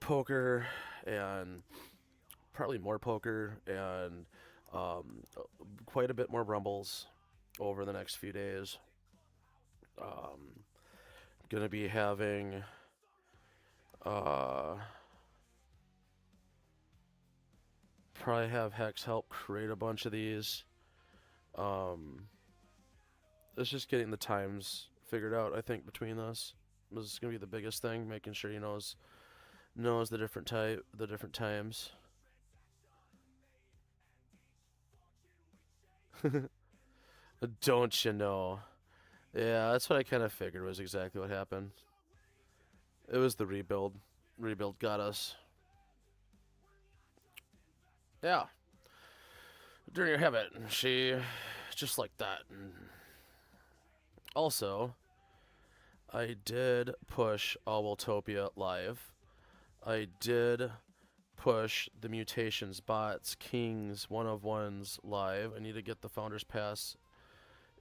poker and probably more poker, and quite a bit more rumbles over the next few days. Gonna be having probably have Hex help create a bunch of these. It's just getting the times figured out. I think between us was gonna be the biggest thing, making sure he knows the different times. Don't you know? Yeah, that's what I kind of figured was exactly what happened. It was the rebuild. Rebuild got us. Yeah. During your habit, she just like that. Also, I did push Owltopia live. I did push the mutations, bots, kings, one of ones live. I need to get the Founders Pass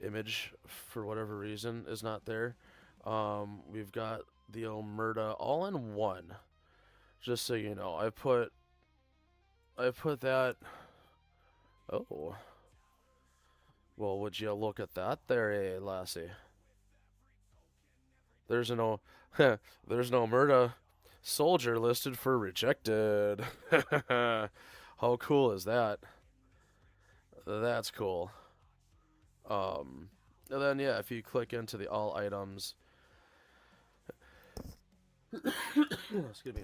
image for whatever reason is not there. We've got the Omerta all in one. Just so you know, I put that. Oh, well, would you look at that there, lassie? There's no, there's no Omerta soldier listed for rejected. How cool is that? That's cool. And then yeah, if you click into the all items, excuse me.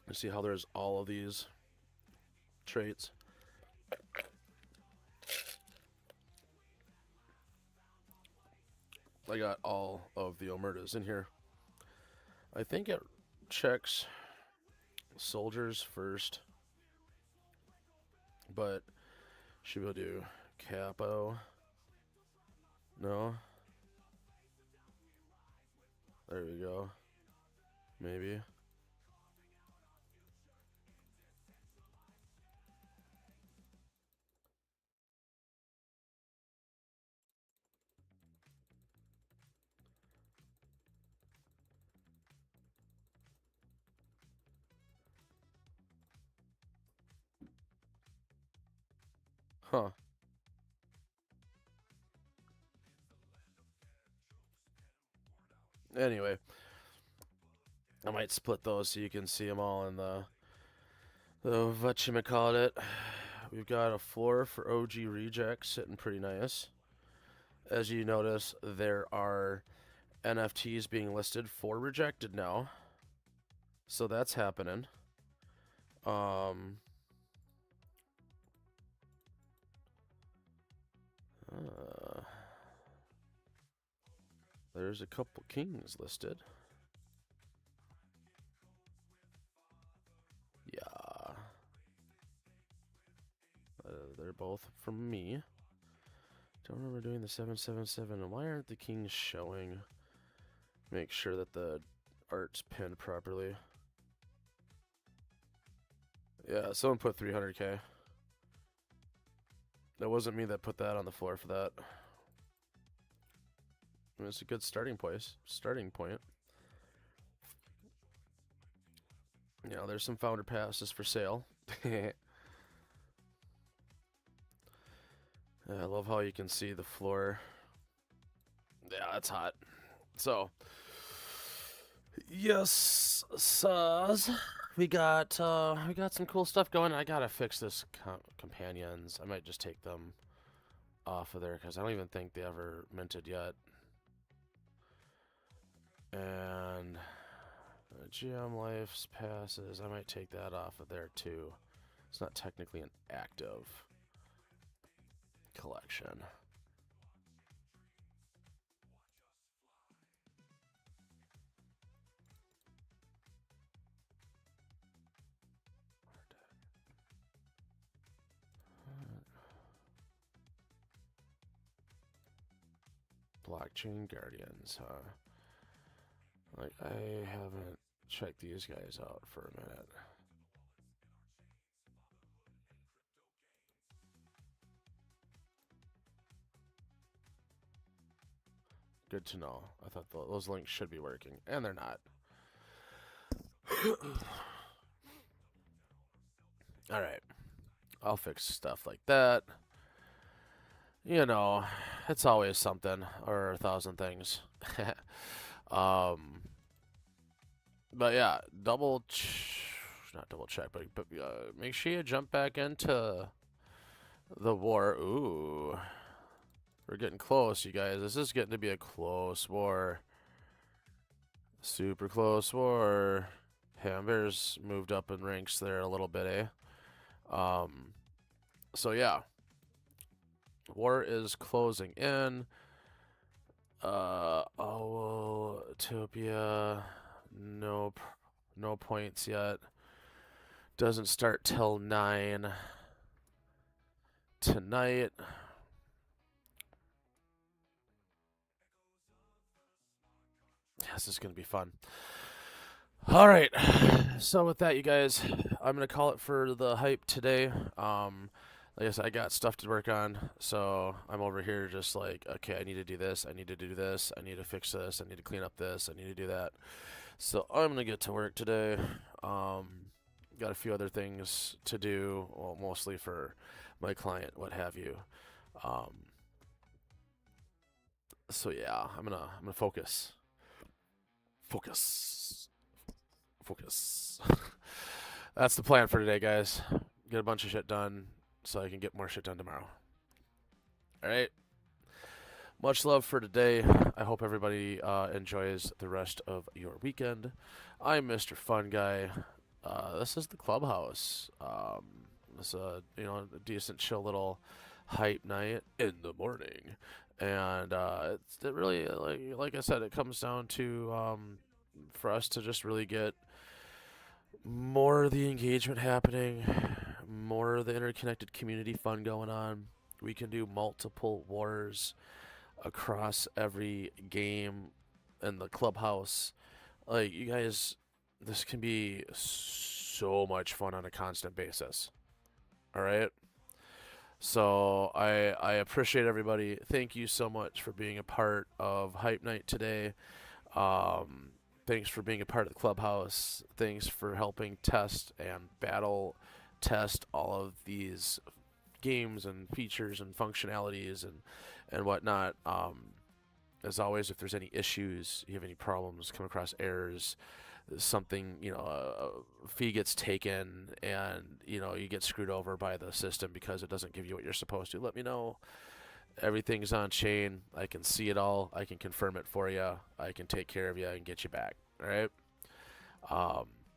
You see how there's all of these traits. I got all of the Omertas in here. I think it checks soldiers first, but should we do capo? No. There we go. Maybe. Huh. Anyway, I might split those so you can see them all in the whatchamacallit. We've got a floor for OG rejects sitting pretty nice. As you notice, there are NFTs being listed for rejected now. So that's happening. There's a couple kings listed. Yeah. They're both from me. Don't remember doing the 777. Why aren't the kings showing? Make sure that the art's pinned properly. Yeah, someone put 300k. That wasn't me that put that on the floor for that. I mean, it's a good starting point. You know, there's some founder passes for sale. I love how you can see the floor. Yeah, that's hot. So, yes, Saz. We got some cool stuff going. I gotta fix this companions. I might just take them off of there because I don't even think they ever minted yet. And GM Life's passes, I might take that off of there too. It's not technically an active collection. Blockchain Guardians, huh? Like, I haven't checked these guys out for a minute. Good to know. I thought those links should be working, and they're not. All right. I'll fix stuff like that. You know, it's always something or 1,000 things. um, but yeah, not double check, but make sure you jump back into the war. Ooh, we're getting close, you guys. This is getting to be a close war. Super close war. Hambur's moved up in ranks there a little bit, eh? So yeah, war is closing in. Oh, Utopia, no points yet. Doesn't start till 9 tonight. This is gonna be fun. All right, so with that, you guys, I'm gonna call it for the hype today. Like I said, I got stuff to work on, so I'm over here just like, okay, I need to do this, I need to do this, I need to fix this, I need to clean up this, I need to do that. So I'm gonna get to work today. Got a few other things to do, well, mostly for my client, what have you. So yeah, I'm gonna focus. That's the plan for today, guys. Get a bunch of shit done so I can get more shit done tomorrow. Alright. Much love for today. I hope everybody enjoys the rest of your weekend. I'm Mr FunGuy. This is the Clubhouse. It's a a decent, chill little hype night in the morning, and it really, like I said, it comes down to for us to just really get more of the engagement happening, more of the interconnected community fun going on. We can do multiple wars across every game in the Clubhouse. Like, you guys, this can be so much fun on a constant basis. All right. So I appreciate everybody. Thank you so much for being a part of Hype Night today. Thanks for being a part of the Clubhouse. Thanks for helping test and battle test all of these games and features and functionalities and whatnot. As always, if there's any issues, you have any problems, come across errors, something, a fee gets taken and, you get screwed over by the system because it doesn't give you what you're supposed to, let me know. Everything's on chain. I can see it all. I can confirm it for you. I can take care of you and get you back. All right.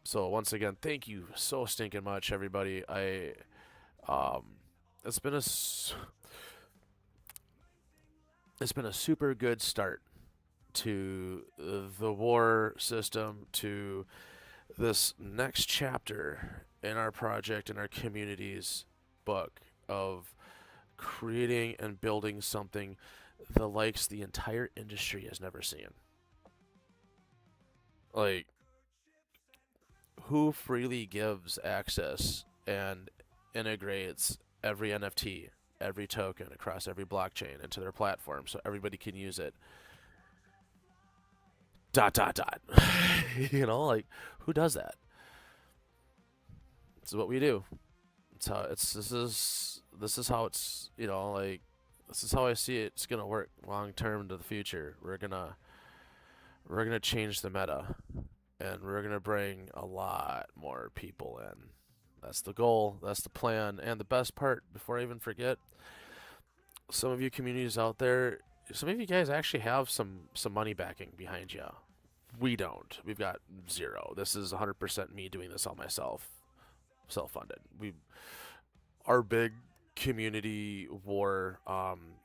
So once again, thank you so stinking much, everybody. It's been a super good start to the war system, to this next chapter in our project, in our community's book of creating and building something the likes the entire industry has never seen. Like, who freely gives access and integrates every NFT, every token across every blockchain into their platform so everybody can use it? ... Like, who does that? This is what we do. It's how this is how it's, this is how I see it's gonna work long term into the future. We're gonna change the meta, and we're gonna bring a lot more people in. That's the goal. That's the plan. And the best part, before I even forget, some of you communities out there, some of you guys actually have some money backing behind you. We don't. We've got zero. This is 100% me doing this all myself, self-funded. Our big community war,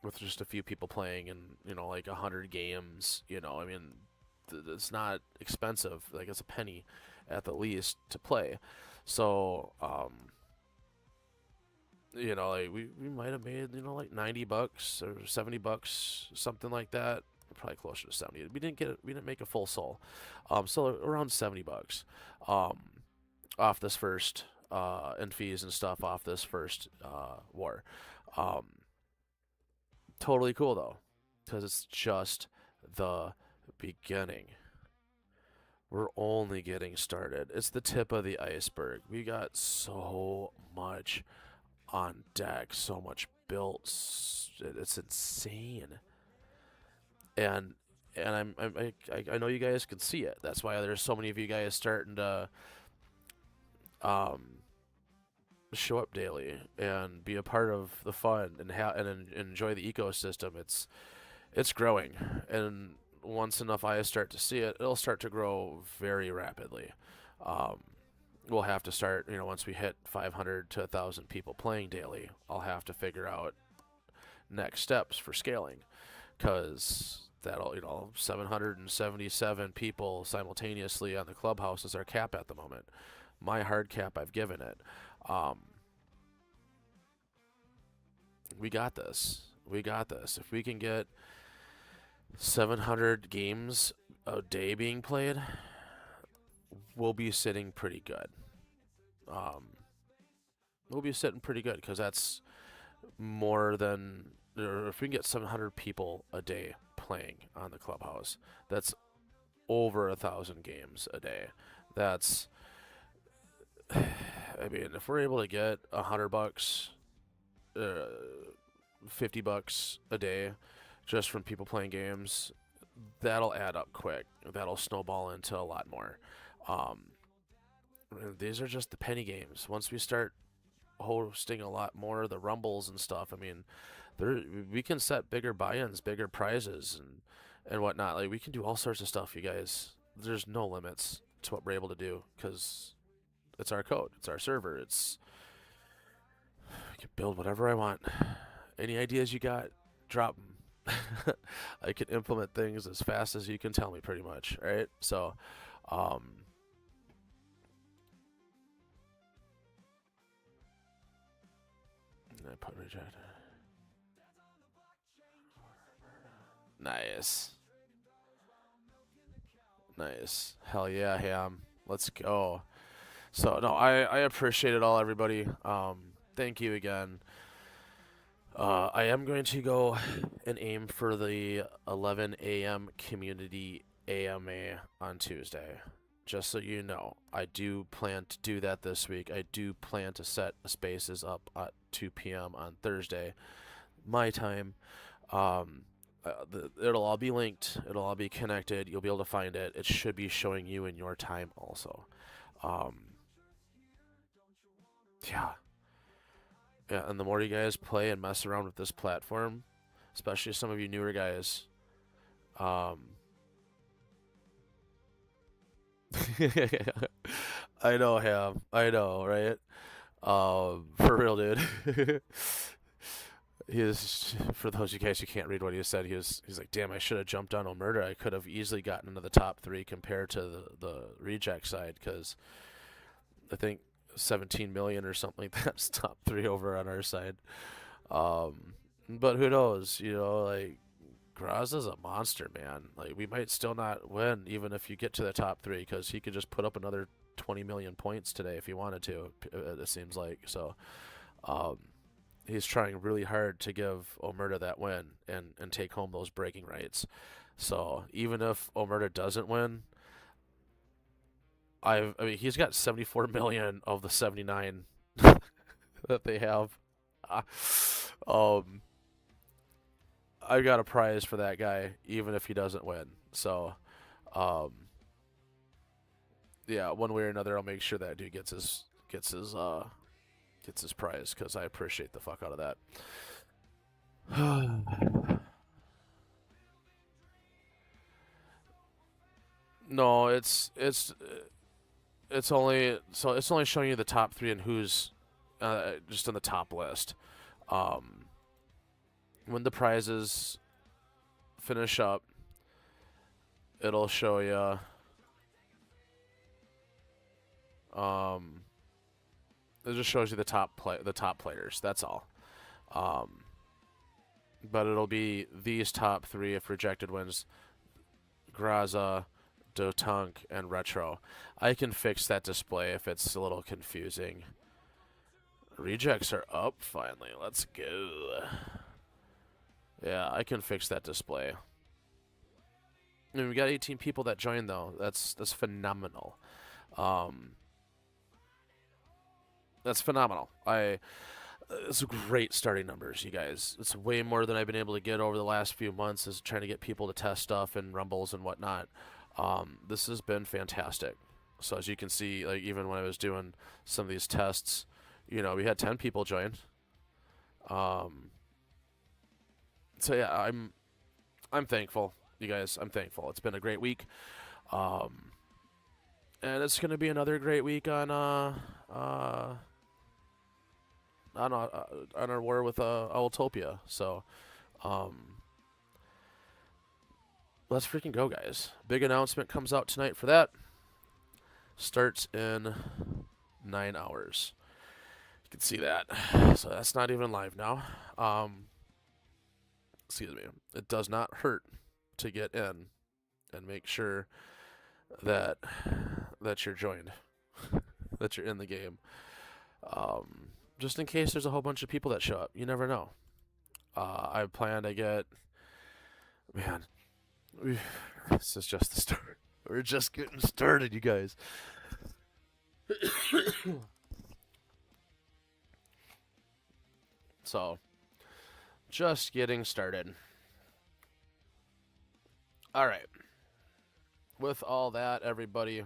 with just a few people playing and, like 100 games, it's not expensive. Like, it's a penny at the least to play. So, like, we might have made, like $90 or $70, something like that. Probably closer to 70. We didn't make a full soul. So around $70 off this first, and fees and stuff off this first war. Totally cool though, because it's just the beginning. We're only getting started. It's the tip of the iceberg. We got so much on deck, so much built. It's insane. And I know you guys can see it. That's why there's so many of you guys starting to um show up daily and be a part of the fun and enjoy the ecosystem. It's growing, and once enough eyes start to see it, it'll start to grow very rapidly. Um, we'll have to start, once we hit 500 to 1,000 people playing daily, I'll have to figure out next steps for scaling, because that'll, 777 people simultaneously on the Clubhouse is our cap at the moment. My hard cap I've given it. We got this. We got this. If we can get 700 games a day being played, we'll be sitting pretty good. We'll be sitting pretty good, because that's more than, or if we can get 700 people a day playing on the Clubhouse, that's over 1,000 games a day. That's, I mean, if we're able to get $100, $50 a day just from people playing games, that'll add up quick. That'll snowball into a lot more. These are just the penny games. Once we start hosting a lot more of the rumbles and stuff, I mean, we can set bigger buy-ins, bigger prizes, and whatnot. Like, we can do all sorts of stuff, you guys. There's no limits to what we're able to do, because it's our code, it's our server, I can build whatever I want. Any ideas you got, drop them. I can implement things as fast as you can tell me, pretty much, right? So, I put reject. Nice. Nice. Hell yeah, Ham. Let's go. So, no, I appreciate it all, everybody. Thank you again. I am going to go and aim for the 11 a.m. community AMA on Tuesday. Just so you know, I do plan to do that this week. I do plan to set spaces up at 2 p.m. on Thursday, my time. It'll all be linked. It'll all be connected. You'll be able to find it. It should be showing you in your time also. Yeah. Yeah, and the more you guys play and mess around with this platform, especially some of you newer guys, I know, Ham. I know, right? For real, dude. For those of you guys who can't read what he said, he's like, damn, I should have jumped on Omerta. I could have easily gotten into the top 3 compared to the reject side, because I think 17 million or something like that's top 3 over on our side. But who knows, like, Graza's a monster, man. Like, we might still not win even if you get to the top 3, because he could just put up another 20 million points today if he wanted to, it seems like. So he's trying really hard to give Omerta that win and take home those breaking rights. So even if Omerta doesn't win, I mean, he's got 74 million of the 79 that they have. I've got a prize for that guy, even if he doesn't win. So, yeah, one way or another, I'll make sure that dude gets his prize, because I appreciate the fuck out of that. No, it's only showing you the top 3 and who's just on the top list. When the prizes finish up, it'll show you. It just shows you the top players. That's all. But it'll be these top 3 if rejected wins: Graza, Dotunk, and Retro. I can fix that display if it's a little confusing. Rejects are up finally. Let's go. Yeah, I can fix that display. I mean, we got 18 people that joined though. That's phenomenal. That's phenomenal. It's great starting numbers, you guys. It's way more than I've been able to get over the last few months, is trying to get people to test stuff and rumbles and whatnot. This has been fantastic. So as you can see, like even when I was doing some of these tests, you know, we had 10 people join. So yeah, I'm thankful, you guys. I'm thankful. It's been a great week. And it's gonna be another great week on our war with Owltopia. So let's freaking go, guys. Big announcement comes out tonight for that. Starts in 9 hours. You can see that. So that's not even live now. Excuse me. It does not hurt to get in and make sure that you're joined, that you're in the game. Just in case there's a whole bunch of people that show up. You never know. I plan to get... Man, this is just the start. We're just getting started, you guys. So, just getting started. Alright. With all that, everybody,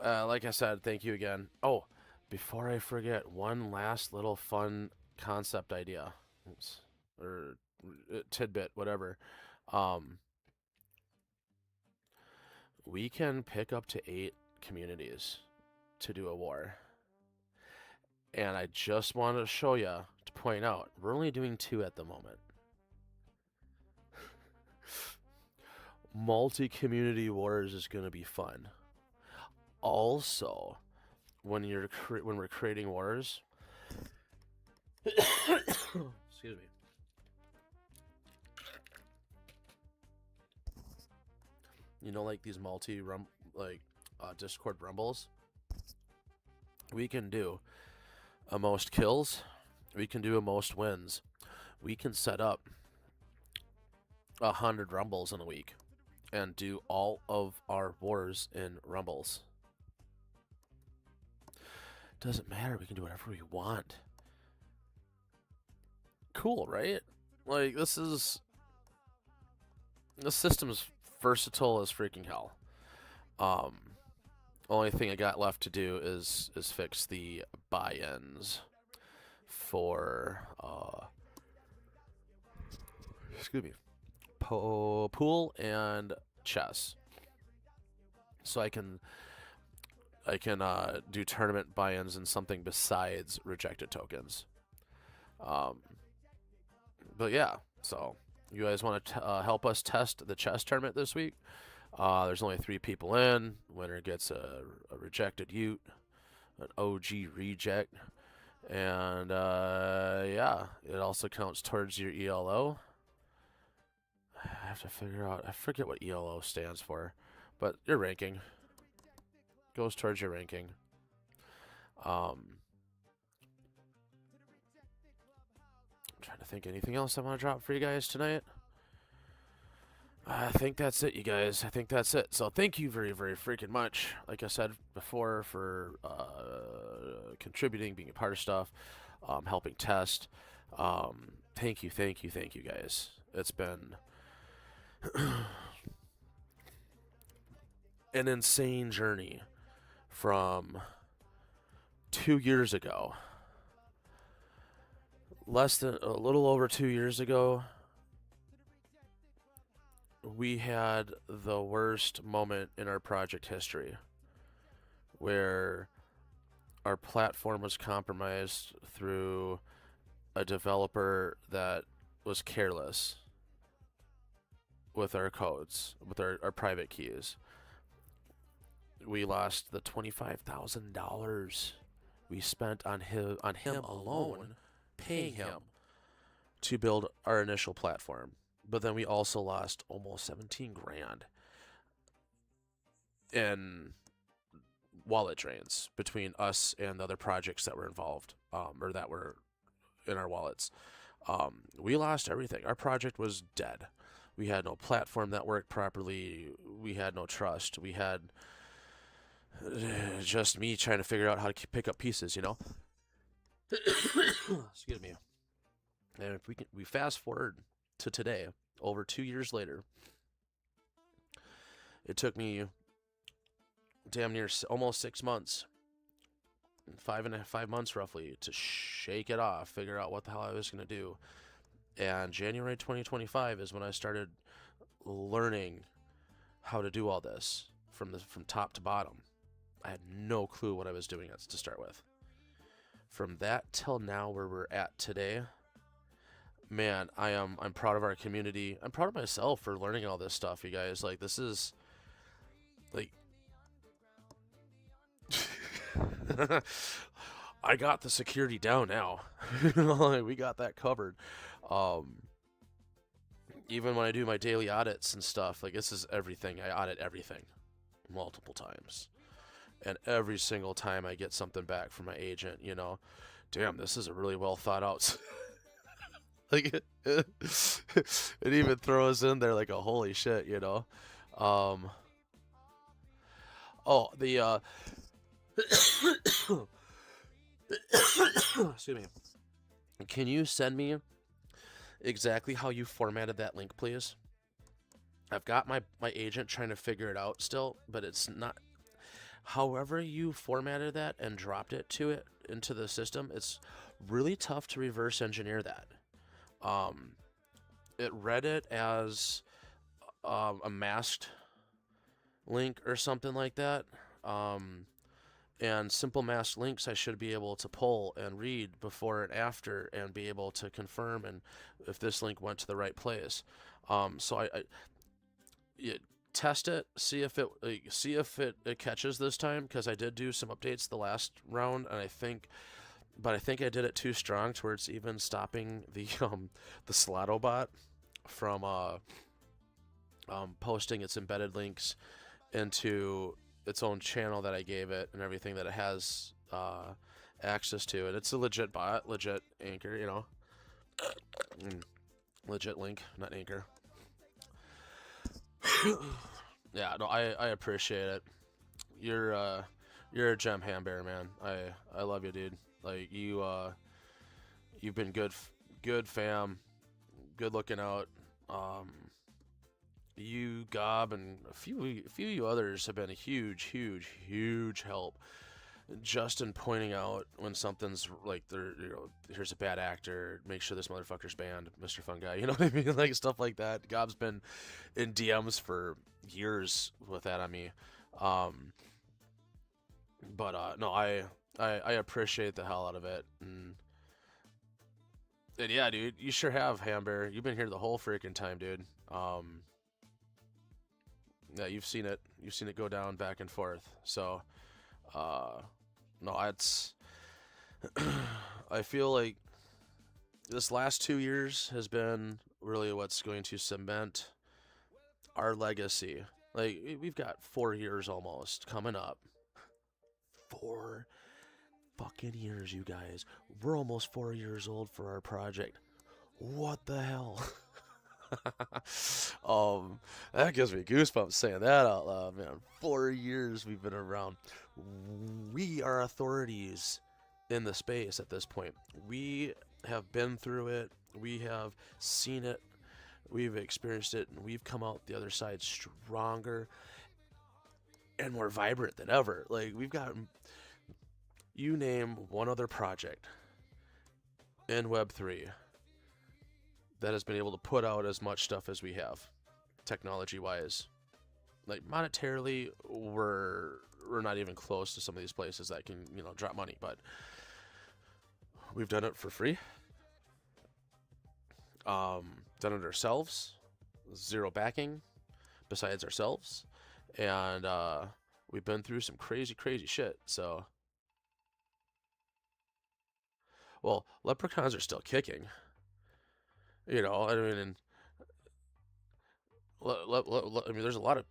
like I said, thank you again. Oh, before I forget, one last little fun concept idea. Oops. Or tidbit, whatever. We can pick up to 8 communities to do a war. And I just wanted to show you, to point out, we're only doing 2 at the moment. Multi-community wars is going to be fun. Also, when we're creating wars, excuse me. You know, like these Discord rumbles, we can do a most kills, we can do a most wins. We can set up 100 rumbles in a week and do all of our wars in rumbles. Doesn't matter, we can do whatever we want. Cool, right? Like, this system's versatile as freaking hell. Only thing I got left to do is fix the buy-ins for excuse me, pool and chess, so I can do tournament buy-ins and something besides rejected tokens. But yeah, so you guys want to help us test the chess tournament this week? There's only 3 people in. Winner gets a rejected Ute, an OG reject, and yeah, it also counts towards your ELO. I have to figure out, I forget what ELO stands for, but your ranking goes towards your ranking. I'm trying to think anything else I want to drop for you guys tonight. I think that's it, you guys. I think that's it. So thank you very, very freaking much, like I said before, for contributing, being a part of stuff, helping test. Thank you, guys. It's been an insane journey from 2 years ago. A little over 2 years ago, we had the worst moment in our project history, where our platform was compromised through a developer that was careless with our codes, with our private keys. We lost the $25,000 we spent on him alone, paying him to build our initial platform. But then we also lost almost 17 grand in wallet drains between us and the other projects that were involved, or that were in our wallets. We lost everything. Our project was dead. We had no platform that worked properly. We had no trust. We had just me trying to figure out how to pick up pieces, you know? Excuse me. And if we fast forward to today, over 2 years later, it took me damn near almost 6 months, 5 months roughly, to shake it off, figure out what the hell I was going to do. And January 2025 is when I started learning how to do all this from top to bottom. I had no clue what I was doing to start with. From that till now, where we're at today, man, I'm proud of our community. I'm proud of myself for learning all this stuff, you guys. Like, this is like I got the security down now. Like, we got that covered. Even when I do my daily audits and stuff, like, this is everything. I audit everything multiple times. And every single time I get something back from my agent, you know, damn, this is a really well thought out. Like, it even throws in there like a holy shit, you know. Oh, the excuse me. Can you send me exactly how you formatted that link, please? I've got my agent trying to figure it out still, but it's not. However you formatted that and dropped it into the system, it's really tough to reverse engineer that. It read it as a masked link or something like that. And simple masked links I should be able to pull and read before and after and be able to confirm and if this link went to the right place. So I test it, see if it catches this time, because I did do some updates the last round, and I think I did it too strong to where it's even stopping the Slato bot from posting its embedded links into its own channel that I gave it and everything that it has access to. And it's a legit bot, legit anchor, you know. Legit link, not anchor. Yeah, no, I appreciate it. You're a gem, Hambear, man. I love you, dude. Like, you've been good fam, good looking out. You, Gob, and a few of you others have been a huge help. Just in pointing out when something's like, here's a bad actor, make sure this motherfucker's banned, Mr FunGuy, you know what I mean? Like, stuff like that. Gob's been in DMs for years with that on me. But no, I appreciate the hell out of it. And yeah, dude, you sure have, Hambear. You've been here the whole freaking time, dude. Yeah, you've seen it go down back and forth. So, no, it's I feel like this last 2 years has been really what's going to cement our legacy. Like, we've got 4 years almost coming up. 4 fucking years, you guys. We're almost 4 years old for our project. What the hell? That gives me goosebumps saying that out loud, man. 4 years we've been around. We are authorities in the space at this point. We have been through it. We have seen it. We've experienced it, and we've come out the other side stronger and more vibrant than ever. Like, we've got, you name one other project in Web3 that has been able to put out as much stuff as we have, technology-wise. Like, monetarily, we're not even close to some of these places that can, you know, drop money, but we've done it for free. Done it ourselves, zero backing besides ourselves, and we've been through some crazy shit. So, well, leprechauns are still kicking. You know, I mean, I mean, there's a lot of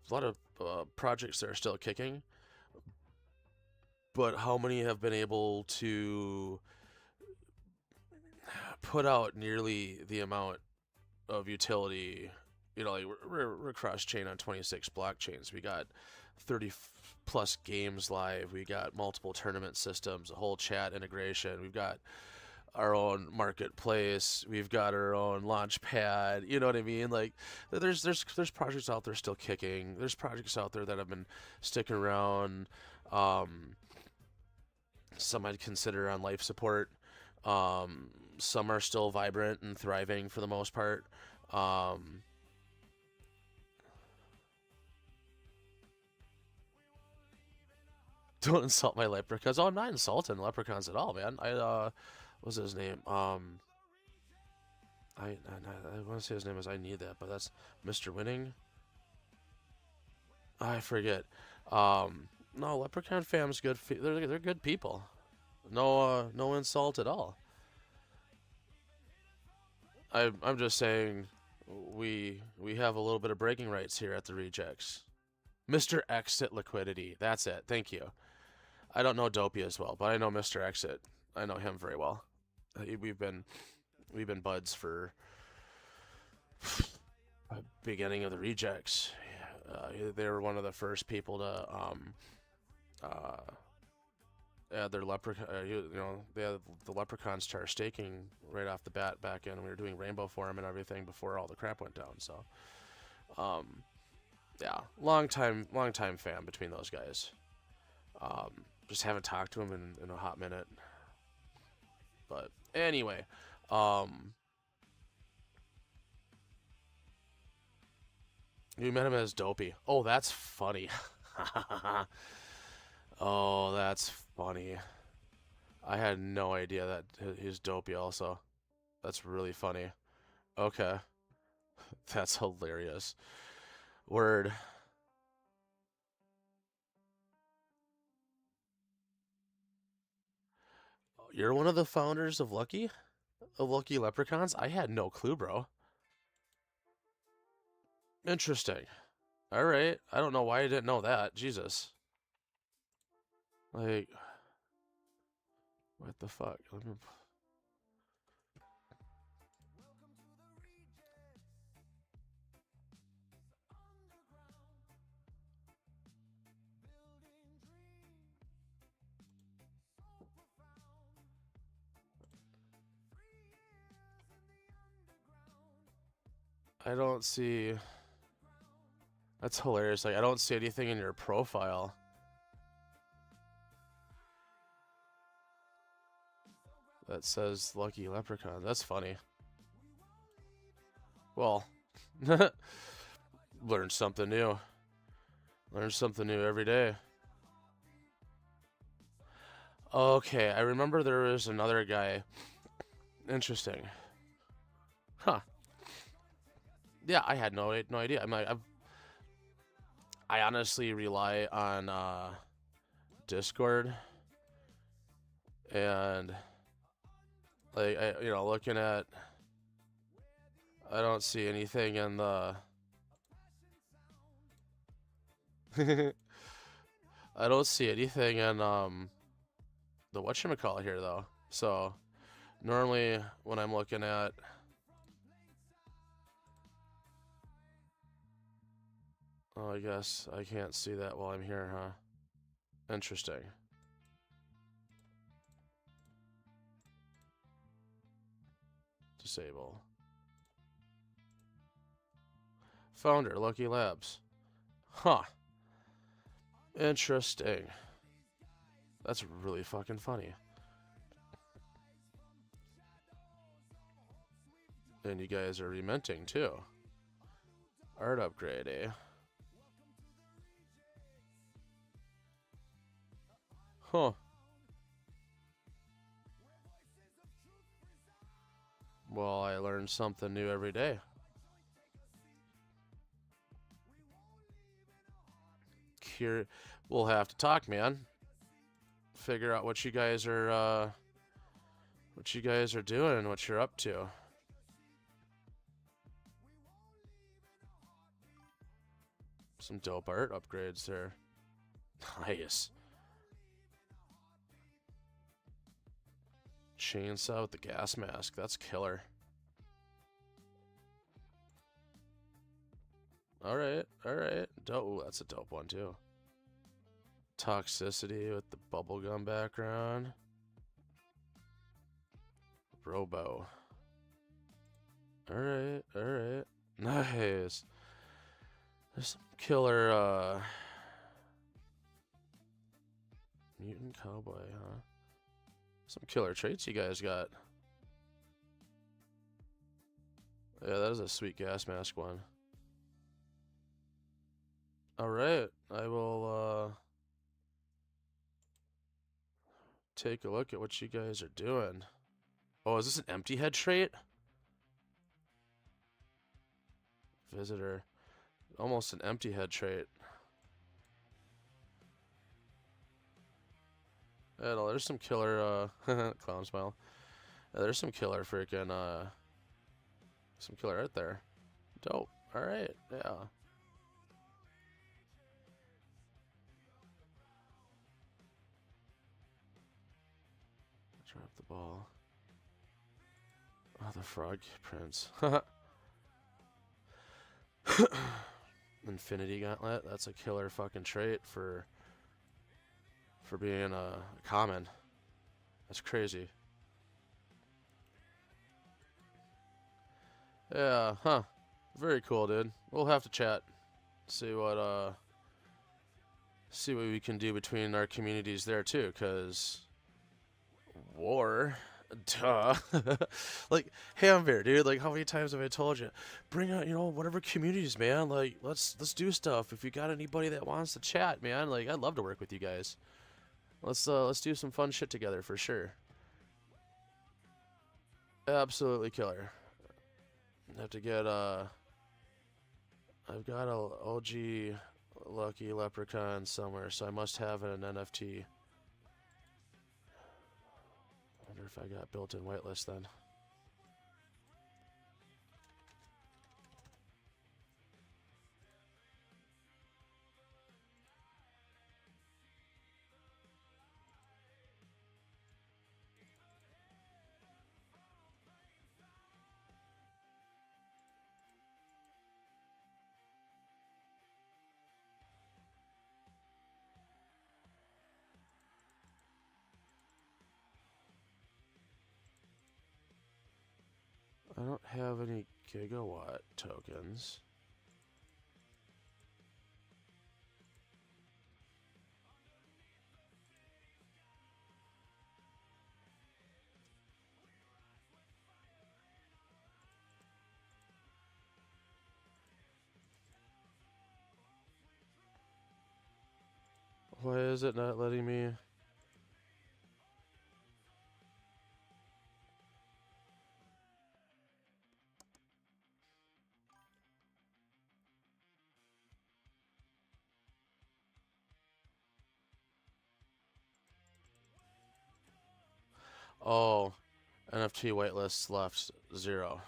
projects that are still kicking, but how many have been able to put out nearly the amount of utility you know, like we're cross chain on 26 blockchains. We got 30 plus games live. We got multiple tournament systems, a whole chat integration. We've got our own marketplace. We've got our own launch pad. You know what I mean? Like, there's projects out there still kicking. There's projects out there that have been sticking around. Some I'd consider on life support. Some are still vibrant and thriving for the most part. Don't insult my leprechauns. Oh, I'm not insulting leprechauns at all, man. What's his name? I want to say his name is I Need That, but that's Mr. Winning. I forget. No, Leprechaun fam's good. They're good people. No insult at all. I'm just saying we have a little bit of bragging rights here at the Rejects. Mr. Exit Liquidity. That's it. Thank you. I don't know Dopey as well, but I know Mr. Exit. I know him very well. We've been buds for beginning of the Rejects. They were one of the first people to add their leprechaun. They had the leprechauns to our staking right off the bat back in. We were doing Rainbow for them and everything before all the crap went down. So, yeah, long time fan between those guys. Just haven't talked to him in a hot minute. But anyway, you met him as Dopey. Oh, that's funny. Oh, that's funny. I had no idea that he's Dopey also. That's really funny. Okay. That's hilarious. Word. You're one of the founders of Lucky Leprechauns? I had no clue, bro. Interesting. All right. I don't know why I didn't know that. Jesus. Like, what the fuck? Let me... I don't see... That's hilarious. Like, I don't see anything in your profile. That says Lucky Leprechaun. That's funny. Well, learn something new. Learn something new every day. Okay, I remember there was another guy. Interesting. Huh. Yeah, I had no idea. I honestly rely on Discord and like looking at. I don't see anything in the. I don't see anything in the whatchamacallit here though. So normally when I'm looking at. Oh, I guess I can't see that while I'm here, huh? Interesting. Disable. Founder, Lucky Labs. Huh. Interesting. That's really fucking funny. And you guys are reminting too. Art upgrade, eh? Huh. Well, I learn something new every day. We'll have to talk, man. Figure out what you guys are doing and what you're up to. Some dope art upgrades there. Nice. Chainsaw with the gas mask. That's killer. Alright, alright. Dope. Ooh, that's a dope one, too. Toxicity with the bubblegum background. Robo. Alright, alright. Nice. There's some killer, mutant cowboy, huh? Some killer traits you guys got. Yeah, that is a sweet gas mask one. Alright, I will, take a look at what you guys are doing. Oh, is this an empty head trait? Visitor. Almost an empty head trait. Yeah, no, there's some killer, clown smile. Yeah, there's some killer freaking, some killer art there. Dope. Alright, yeah. Drop the ball. Oh, the frog prince. Infinity Gauntlet. That's a killer fucking trait for being a common. That's crazy. Yeah, huh. Very cool, dude. We'll have to chat. See what we can do between our communities there too, cause war. Duh. Like, Hambear, dude, like how many times have I told you? Bring out, you know, whatever communities, man. Like, let's do stuff. If you got anybody that wants to chat, man, like I'd love to work with you guys. Let's do some fun shit together for sure. Absolutely killer. Have to get I've got a OG Lucky Leprechaun somewhere, so I must have an NFT. I wonder if I got built-in whitelist then. I don't have any gigawatt tokens. Why is it not letting me? Oh, NFT whitelists left 0.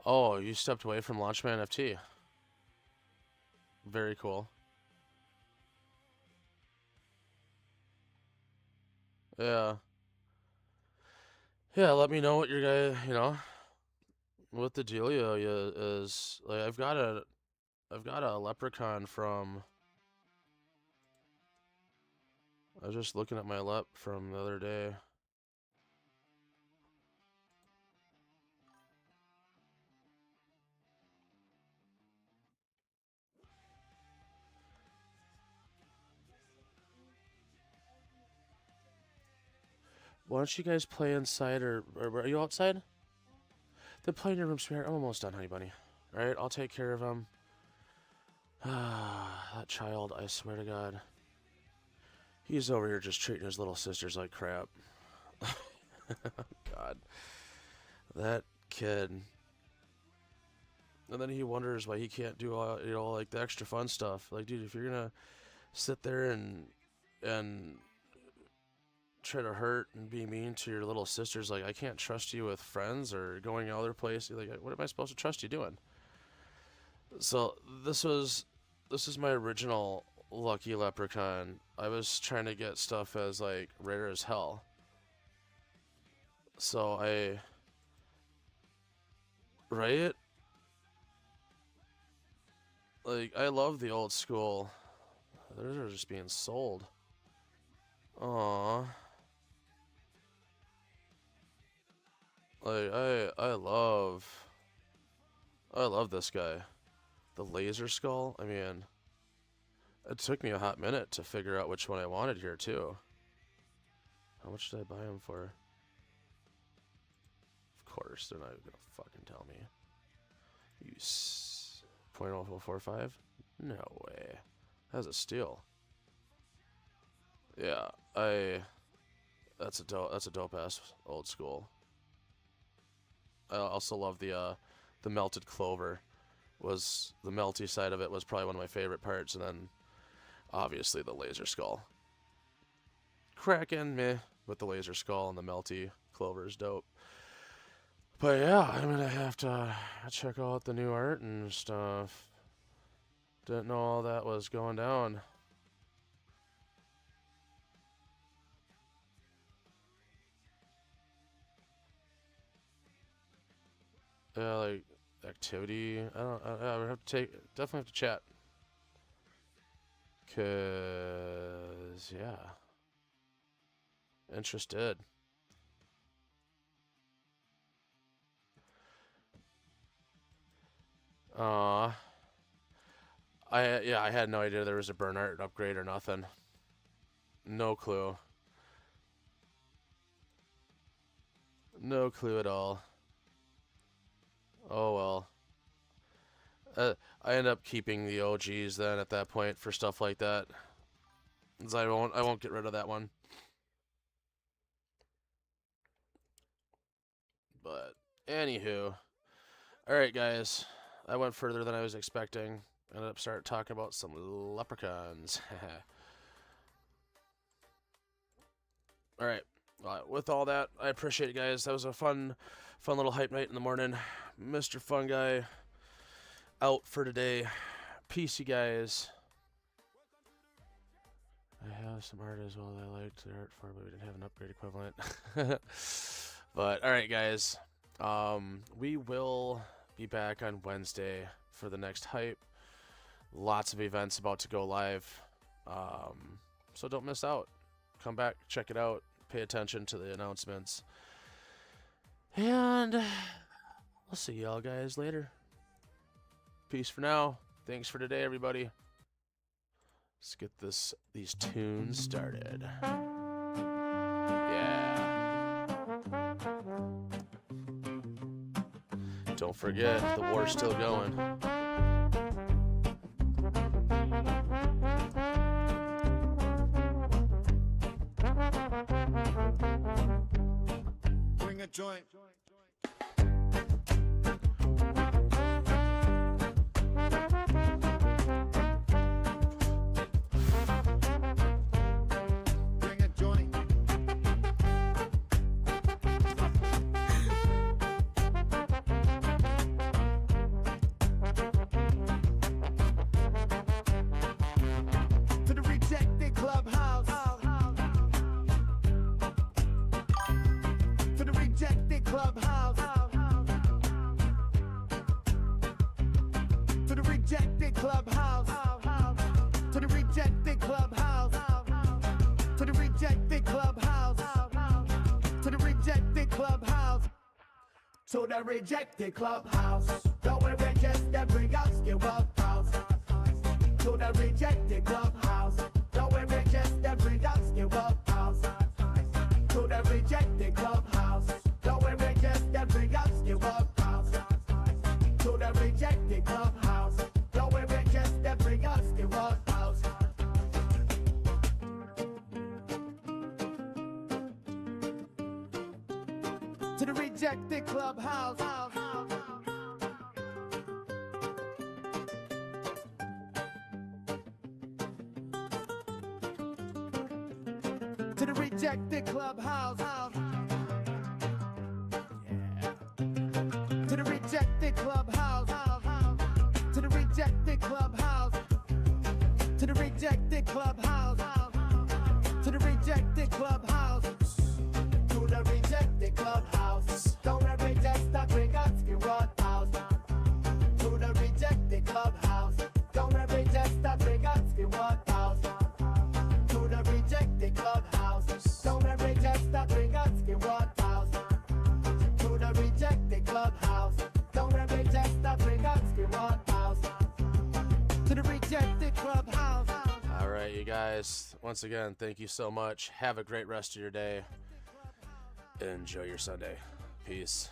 Oh, you stepped away from Launch My NFT. Very cool. Yeah. Yeah, let me know what your guy, you know, what the dealio is. Like, I've got a leprechaun from. I was just looking at my lep from the other day. Why don't you guys play inside, or are you outside? Then play in your room, sweetheart. I'm almost done, honey bunny. Alright, I'll take care of him. That child, I swear to God. He's over here just treating his little sisters like crap. God. That kid. And then he wonders why he can't do all, you know, like the extra fun stuff. Like, dude, if you're gonna sit there and try to hurt and be mean to your little sisters, like, I can't trust you with friends or going other places. Like, what am I supposed to trust you doing? So this is my original Lucky leprechaun. I was trying to get stuff as like rare as hell. So right? Like, I love the old school. Those are just being sold. Aww. Like, I love this guy. The laser skull, I mean, it took me a hot minute to figure out which one I wanted here, too. How much did I buy him for? Of course, they're not even gonna fucking tell me. You 0.0045? No way. That's a steal. Yeah, that's a dope ass old school. I also love the melted clover. Was the melty side of it was probably one of my favorite parts, and then obviously the laser skull. Cracking meh with the laser skull and the melty clover is dope. But yeah, I'm gonna have to check out the new art and stuff. Didn't know all that was going down. Yeah, like activity. I would have to definitely have to chat. 'Cause yeah, interested. I had no idea there was a burn art upgrade or nothing. No clue. No clue at all. Oh well. I end up keeping the OGs then at that point for stuff like that. 'Cause I won't get rid of that one. But anywho, all right, guys. I went further than I was expecting. Ended up starting talking about some leprechauns. All right. With all that, I appreciate it, guys. That was a fun little hype night in the morning. Mr. FunGuy out for today. Peace, you guys. I have some art as well that I liked the art for, but we didn't have an upgrade equivalent. But all right, guys. We will be back on Wednesday for the next hype. Lots of events about to go live. So don't miss out. Come back, check it out. Pay attention to the announcements. And I'll see y'all guys later. Peace for now. Thanks for today, everybody. Let's get these tunes started. Yeah. Don't forget, the war's still going. Bring a joint. Bring a joint. To the rejected clubhouse. To the rejected clubhouse. To the rejected clubhouse. To the rejected clubhouse. To the rejected clubhouse. To the rejected clubhouse. To the rejected clubhouse. Don't worry, just every else give up house. To the rejected clubhouse. Don't worry, just every else give up house. To the rejected clubhouse. Don't worry, just every else give up house. To the rejected clubhouse. Don't worry, just every else give up house. To the rejected clubhouse. To the rejected clubhouse. Yeah. To the rejected clubhouse. To the rejected clubhouse. To the rejected you guys. Once again, thank you so much. Have a great rest of your day. Enjoy your Sunday. Peace.